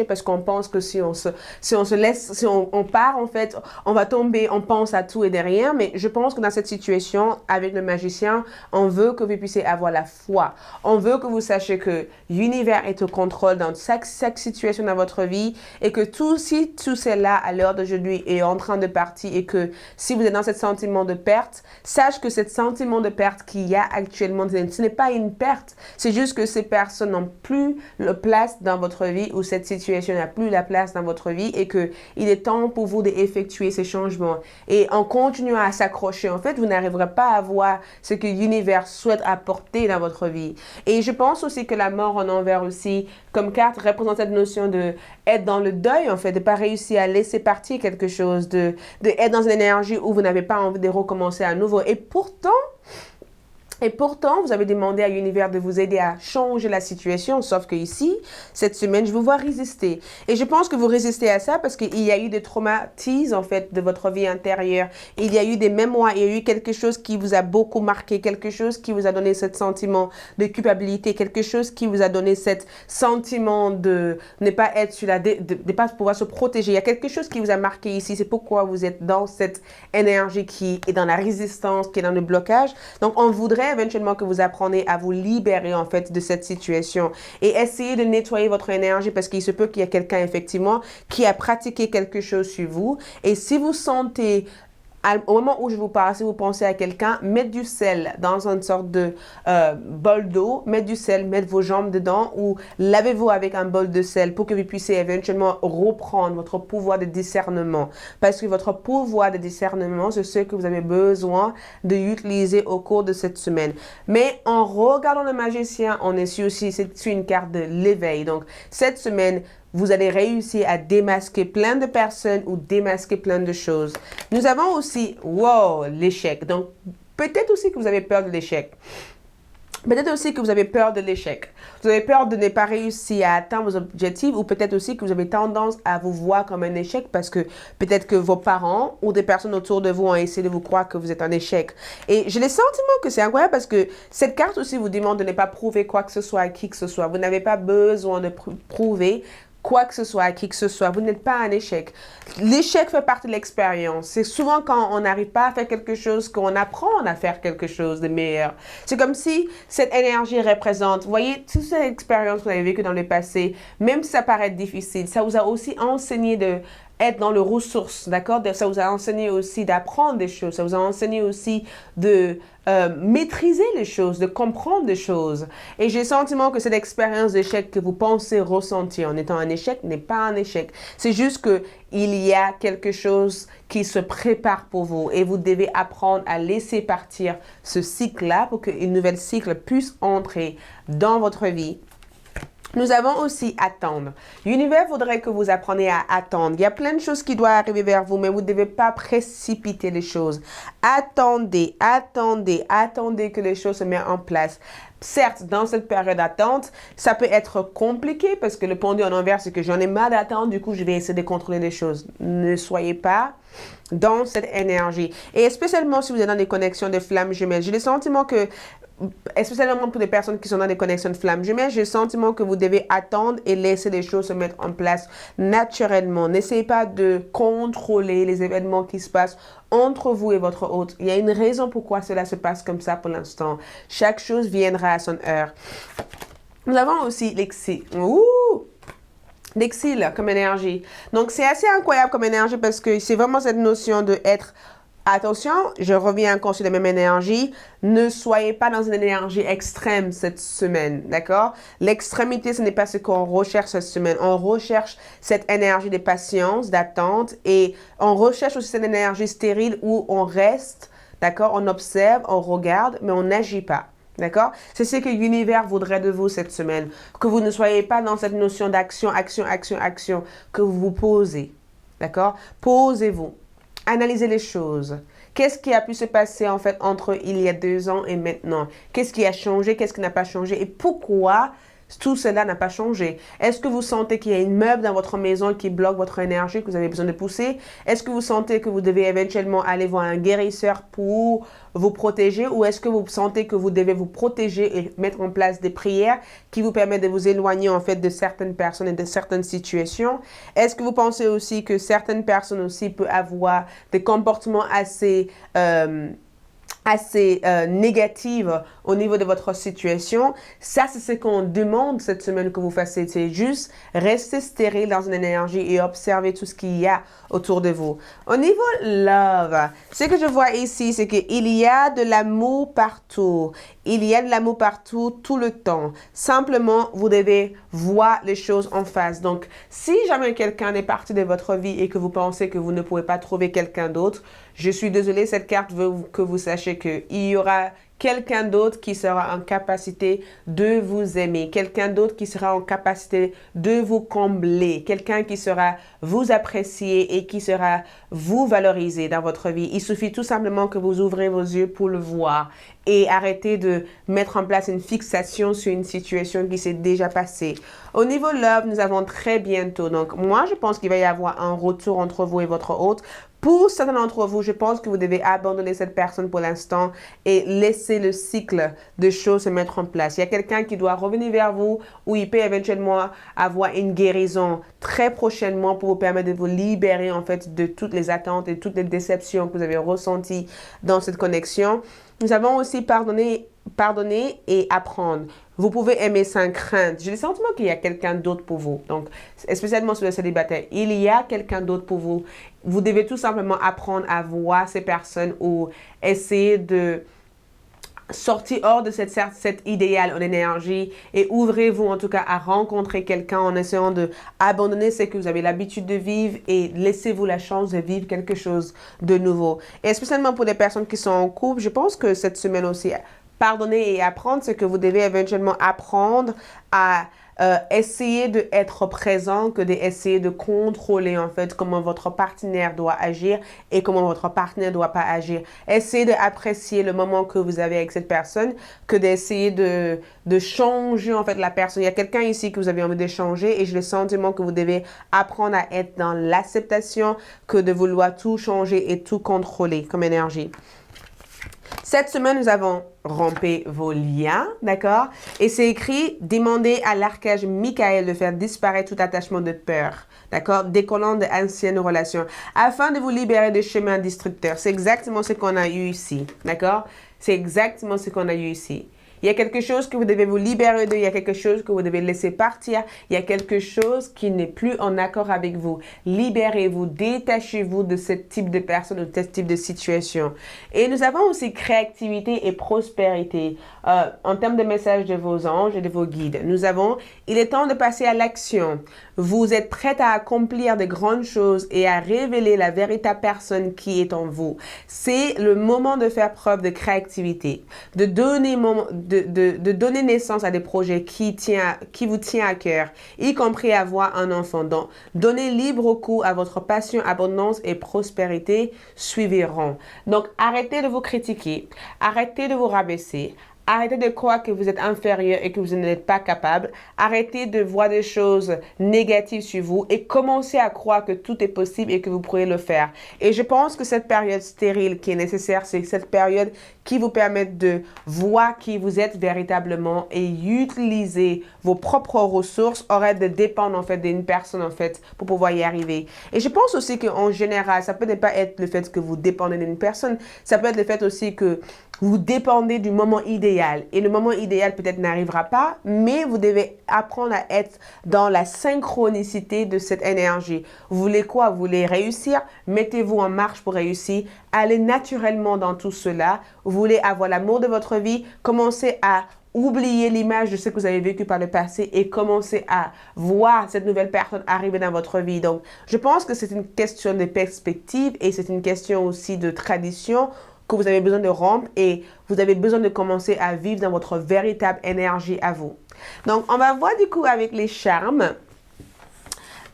parce qu'on pense que si on se laisse, si on part en fait, on va tomber, on pense à tout et derrière. Mais je pense que dans cette situation, avec le magicien, on veut que vous puissiez avoir la foi. On veut que vous sachiez que l'univers est au contrôle dans chaque situation dans votre vie, et que tout, si si tout cela à l'heure d'aujourd'hui est en train de partir et que si vous êtes dans ce sentiment de perte, sache que ce sentiment de perte qu'il y a actuellement, ce n'est pas une perte. C'est juste que ces personnes n'ont plus la place dans votre vie ou cette situation n'a plus la place dans votre vie et qu'il est temps pour vous d'effectuer ces changements. Et en continuant à s'accrocher, en fait, vous n'arriverez pas à voir ce que l'univers souhaite apporter dans votre vie. Et je pense aussi que la mort en envers aussi, comme carte, représente cette notion de être dans le deuil, en fait, de pas réussir à laisser partir quelque chose, de être dans une énergie où vous n'avez pas envie de recommencer à nouveau. Et pourtant, vous avez demandé à l'univers de vous aider à changer la situation, sauf que ici, cette semaine, je vous vois résister. Et je pense que vous résistez à ça parce qu'il y a eu des traumatismes, en fait, de votre vie intérieure. Il y a eu des mémoires, il y a eu quelque chose qui vous a beaucoup marqué, quelque chose qui vous a donné ce sentiment de culpabilité, quelque chose qui vous a donné ce sentiment de ne pas être sur de ne pas pouvoir se protéger. Il y a quelque chose qui vous a marqué ici. C'est pourquoi vous êtes dans cette énergie qui est dans la résistance, qui est dans le blocage. Donc, on voudrait éventuellement que vous appreniez à vous libérer en fait de cette situation et essayer de nettoyer votre énergie parce qu'il se peut qu'il y ait quelqu'un effectivement qui a pratiqué quelque chose sur vous et si vous sentez au moment où je vous parle, si vous pensez à quelqu'un, mettez du sel dans une sorte de bol d'eau, mettez du sel, mettez vos jambes dedans ou lavez-vous avec un bol de sel pour que vous puissiez éventuellement reprendre votre pouvoir de discernement. Parce que votre pouvoir de discernement, c'est ce que vous avez besoin d'utiliser au cours de cette semaine. Mais en regardant le magicien, on est sur aussi, c'est sur une carte de l'éveil. Donc, cette semaine, vous allez réussir à démasquer plein de personnes ou démasquer plein de choses. Nous avons aussi, wow, l'échec. Donc, peut-être aussi que vous avez peur de l'échec. Peut-être aussi que vous avez peur de l'échec. Vous avez peur de ne pas réussir à atteindre vos objectifs ou peut-être aussi que vous avez tendance à vous voir comme un échec parce que peut-être que vos parents ou des personnes autour de vous ont essayé de vous croire que vous êtes un échec. Et j'ai le sentiment que c'est incroyable parce que cette carte aussi vous demande de ne pas prouver quoi que ce soit à qui que ce soit. Vous n'avez pas besoin de prouver quoi que ce soit, à qui que ce soit, vous n'êtes pas un échec. L'échec fait partie de l'expérience. C'est souvent quand on n'arrive pas à faire quelque chose qu'on apprend à faire quelque chose de meilleur. C'est comme si cette énergie représente, vous voyez, toute cette expérience que vous avez vécue dans le passé, même si ça paraît difficile, ça vous a aussi enseigné de être dans le ressource, d'accord? Ça vous a enseigné aussi d'apprendre des choses, ça vous a enseigné aussi de maîtriser les choses, de comprendre des choses. Et j'ai le sentiment que cette expérience d'échec que vous pensez ressentir en étant un échec n'est pas un échec. C'est juste que il y a quelque chose qui se prépare pour vous et vous devez apprendre à laisser partir ce cycle-là pour qu'une nouvelle cycle puisse entrer dans votre vie. Nous avons aussi attendre. L'univers voudrait que vous appreniez à attendre. Il y a plein de choses qui doivent arriver vers vous, mais vous ne devez pas précipiter les choses. Attendez, attendez, attendez que les choses se mettent en place. Certes, dans cette période d'attente, ça peut être compliqué parce que le pendu en envers, c'est que j'en ai marre d'attendre, du coup, je vais essayer de contrôler les choses. Ne soyez pas dans cette énergie. Et spécialement si vous êtes dans des connexions de flammes jumelles, j'ai le sentiment que spécialement pour les personnes qui sont dans des connexions de flammes jumelles, j'ai le sentiment que vous devez attendre et laisser les choses se mettre en place naturellement. N'essayez pas de contrôler les événements qui se passent entre vous et votre hôte. Il y a une raison pourquoi cela se passe comme ça pour l'instant. Chaque chose viendra à son heure. Nous avons aussi l'exil. L'exil comme énergie. Donc, c'est assez incroyable comme énergie parce que c'est vraiment cette notion de être. Attention, je reviens encore sur la même énergie. Ne soyez pas dans une énergie extrême cette semaine, d'accord? L'extrémité, ce n'est pas ce qu'on recherche cette semaine. On recherche cette énergie de patience, d'attente et on recherche aussi cette énergie stérile où on reste, d'accord? On observe, on regarde, mais on n'agit pas. D'accord? C'est ce que l'univers voudrait de vous cette semaine. Que vous ne soyez pas dans cette notion d'action, action, action, action, que vous vous posez. D'accord? Posez-vous. Analysez les choses. Qu'est-ce qui a pu se passer en fait entre il y a 2 ans et maintenant? Qu'est-ce qui a changé? Qu'est-ce qui n'a pas changé? Et pourquoi tout cela n'a pas changé? Est-ce que vous sentez qu'il y a une meuble dans votre maison qui bloque votre énergie, que vous avez besoin de pousser? Est-ce que vous sentez que vous devez éventuellement aller voir un guérisseur pour vous protéger? Ou est-ce que vous sentez que vous devez vous protéger et mettre en place des prières qui vous permettent de vous éloigner en fait de certaines personnes et de certaines situations? Est-ce que vous pensez aussi que certaines personnes aussi peuvent avoir des comportements assez assez négative au niveau de votre situation, ça c'est ce qu'on demande cette semaine que vous fassiez. C'est juste rester stérile dans une énergie et observer tout ce qu'il y a autour de vous. Au niveau love, ce que je vois ici, c'est qu'il y a de l'amour partout. Il y a de l'amour partout, tout le temps. Simplement, vous devez voir les choses en face. Donc, si jamais quelqu'un est parti de votre vie et que vous pensez que vous ne pouvez pas trouver quelqu'un d'autre, je suis désolée, cette carte veut que vous sachiez qu'il y aura quelqu'un d'autre qui sera en capacité de vous aimer, quelqu'un d'autre qui sera en capacité de vous combler, quelqu'un qui sera vous apprécier et qui sera vous valoriser dans votre vie. Il suffit tout simplement que vous ouvrez vos yeux pour le voir et arrêtez de mettre en place une fixation sur une situation qui s'est déjà passée. Au niveau love, nous avons très bientôt. Donc, moi, je pense qu'il va y avoir un retour entre vous et votre hôte. Pour certains d'entre vous, je pense que vous devez abandonner cette personne pour l'instant et laisser le cycle de choses se mettre en place. Il y a quelqu'un qui doit revenir vers vous ou il peut éventuellement avoir une guérison très prochainement pour vous permettre de vous libérer en fait de toutes les attentes et toutes les déceptions que vous avez ressenties dans cette connexion. Nous avons aussi pardonner et apprendre. Vous pouvez aimer sans crainte. J'ai le sentiment qu'il y a quelqu'un d'autre pour vous. Donc, spécialement sur le célibataire, il y a quelqu'un d'autre pour vous. Vous devez tout simplement apprendre à voir ces personnes ou essayer de sortir hors de cet idéal en énergie et ouvrez-vous en tout cas à rencontrer quelqu'un en essayant de abandonner ce que vous avez l'habitude de vivre et laissez-vous la chance de vivre quelque chose de nouveau. Et spécialement pour les personnes qui sont en couple, je pense que cette semaine aussi, pardonner et apprendre, c'est que vous devez éventuellement apprendre à essayer d'être présent que d'essayer de contrôler en fait comment votre partenaire doit agir et comment votre partenaire ne doit pas agir. Essayez d'apprécier le moment que vous avez avec cette personne que d'essayer de changer en fait la personne. Il y a quelqu'un ici que vous avez envie de changer et j'ai le sentiment que vous devez apprendre à être dans l'acceptation que de vouloir tout changer et tout contrôler comme énergie. Cette semaine, nous avons rompé vos liens, d'accord? Et c'est écrit, demandez à l'archange Michael de faire disparaître tout attachement de peur, d'accord? Décollant d'anciennes relations, afin de vous libérer des chemins destructeurs. C'est exactement ce qu'on a eu ici, d'accord? C'est exactement ce qu'on a eu ici. Il y a quelque chose que vous devez vous libérer de, il y a quelque chose que vous devez laisser partir, il y a quelque chose qui n'est plus en accord avec vous. Libérez-vous, détachez-vous de ce type de personne ou de ce type de situation. Et nous avons aussi créativité et prospérité en termes de message de vos anges et de vos guides. Nous avons, il est temps de passer à l'action. Vous êtes prête à accomplir de grandes choses et à révéler la véritable personne qui est en vous. C'est le moment de faire preuve de créativité, de donner naissance à des projets qui vous tient à cœur, y compris avoir un enfant. Donc, donnez libre cours à votre passion, abondance et prospérité suivront. Donc, arrêtez de vous critiquer, arrêtez de vous rabaisser. Arrêtez de croire que vous êtes inférieur et que vous n'êtes pas capable. Arrêtez de voir des choses négatives sur vous et commencez à croire que tout est possible et que vous pourrez le faire. Et je pense que cette période stérile qui est nécessaire, c'est cette période qui vous permet de voir qui vous êtes véritablement et utiliser vos propres ressources, arrête de dépendre en fait d'une personne en fait pour pouvoir y arriver. Et je pense aussi qu'en général, ça peut ne pas être le fait que vous dépendez d'une personne, ça peut être le fait aussi que vous dépendez du moment idéal. Et le moment idéal peut-être n'arrivera pas, mais vous devez apprendre à être dans la synchronicité de cette énergie. Vous voulez quoi? Vous voulez réussir? Mettez-vous en marche pour réussir. Allez naturellement dans tout cela. Vous voulez avoir l'amour de votre vie? Commencez à oublier l'image de ce que vous avez vécu par le passé et commencez à voir cette nouvelle personne arriver dans votre vie. Donc, je pense que c'est une question de perspective et c'est une question aussi de tradition que vous avez besoin de rompre et vous avez besoin de commencer à vivre dans votre véritable énergie à vous. Donc, on va voir du coup avec les charmes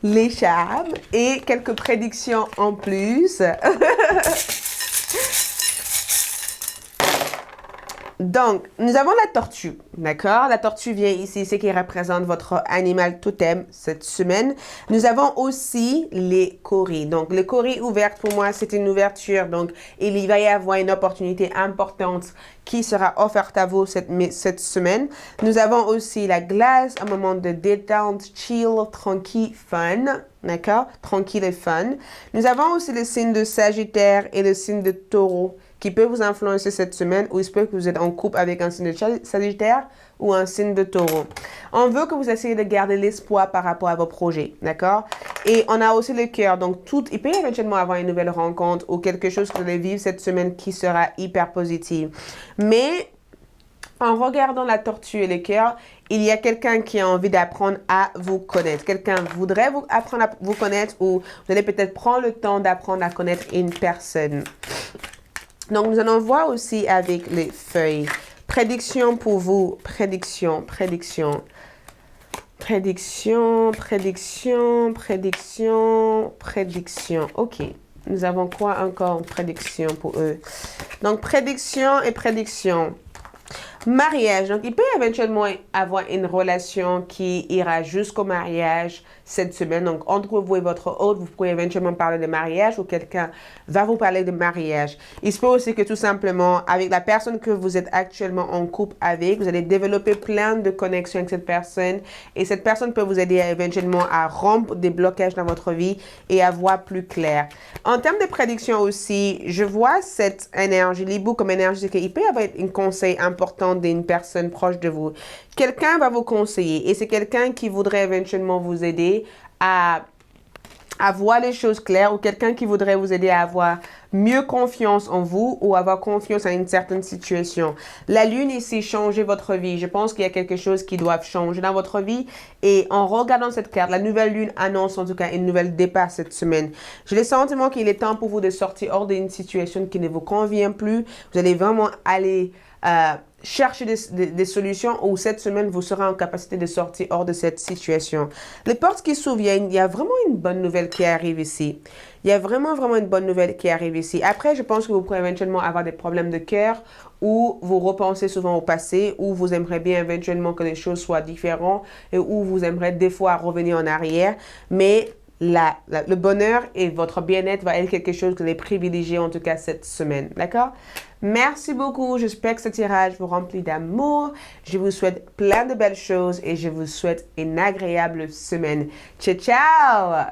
et quelques prédictions en plus. Donc, nous avons la tortue, d'accord? La tortue vient ici, c'est qui représente votre animal totem cette semaine. Nous avons aussi les coris. Donc, le cori ouverte, pour moi, c'est une ouverture. Donc, il va y avoir une opportunité importante qui sera offerte à vous cette semaine. Nous avons aussi la glace, un moment de détente, chill, tranquille, fun. D'accord? Tranquille et fun. Nous avons aussi le signe de Sagittaire et le signe de Taureau qui peut vous influencer cette semaine, ou il se peut que vous êtes en couple avec un signe de Sagittaire ou un signe de Taureau. On veut que vous essayez de garder l'espoir par rapport à vos projets, d'accord? Et on a aussi le cœur, donc il peut éventuellement avoir une nouvelle rencontre ou quelque chose que vous allez vivre cette semaine qui sera hyper positive. Mais en regardant la tortue et le cœur, il y a quelqu'un qui a envie d'apprendre à vous connaître. Quelqu'un voudrait apprendre à vous connaître, ou vous allez peut-être prendre le temps d'apprendre à connaître une personne. Donc, nous allons voir aussi avec les feuilles. Prédiction pour vous. Prédiction. OK. Nous avons quoi encore? Prédiction pour eux. Donc, prédiction et prédiction. Mariage. Donc, il peut éventuellement avoir une relation qui ira jusqu'au mariage cette semaine. Donc, entre vous et votre hôte, vous pouvez éventuellement parler de mariage, ou quelqu'un va vous parler de mariage. Il se peut aussi que tout simplement, avec la personne que vous êtes actuellement en couple avec, vous allez développer plein de connexions avec cette personne, et cette personne peut vous aider éventuellement à rompre des blocages dans votre vie et à voir plus clair. En termes de prédiction aussi, je vois cette énergie, l'hibou comme énergie, c'est qu'il peut y avoir un conseil important d'une personne proche de vous. Quelqu'un va vous conseiller, et c'est quelqu'un qui voudrait éventuellement vous aider à voir les choses claires, ou quelqu'un qui voudrait vous aider à avoir mieux confiance en vous, ou avoir confiance en une certaine situation. La lune ici, changer votre vie. Je pense qu'il y a quelque chose qui doit changer dans votre vie, et en regardant cette carte, la nouvelle lune annonce en tout cas une nouvelle départ cette semaine. J'ai le sentiment qu'il est temps pour vous de sortir hors d'une situation qui ne vous convient plus. Vous allez vraiment aller chercher des solutions, où cette semaine, vous serez en capacité de sortir hors de cette situation. Les portes qui s'ouvrent, il y a vraiment une bonne nouvelle qui arrive ici. Il y a vraiment une bonne nouvelle qui arrive ici. Après, je pense que vous pourrez éventuellement avoir des problèmes de cœur, ou vous repensez souvent au passé, ou vous aimeriez bien éventuellement que les choses soient différentes, et où vous aimeriez des fois revenir en arrière. Mais le bonheur et votre bien-être va être quelque chose que vous allez privilégier en tout cas cette semaine. D'accord? Merci beaucoup. J'espère que ce tirage vous remplit d'amour. Je vous souhaite plein de belles choses, et je vous souhaite une agréable semaine. Ciao, ciao!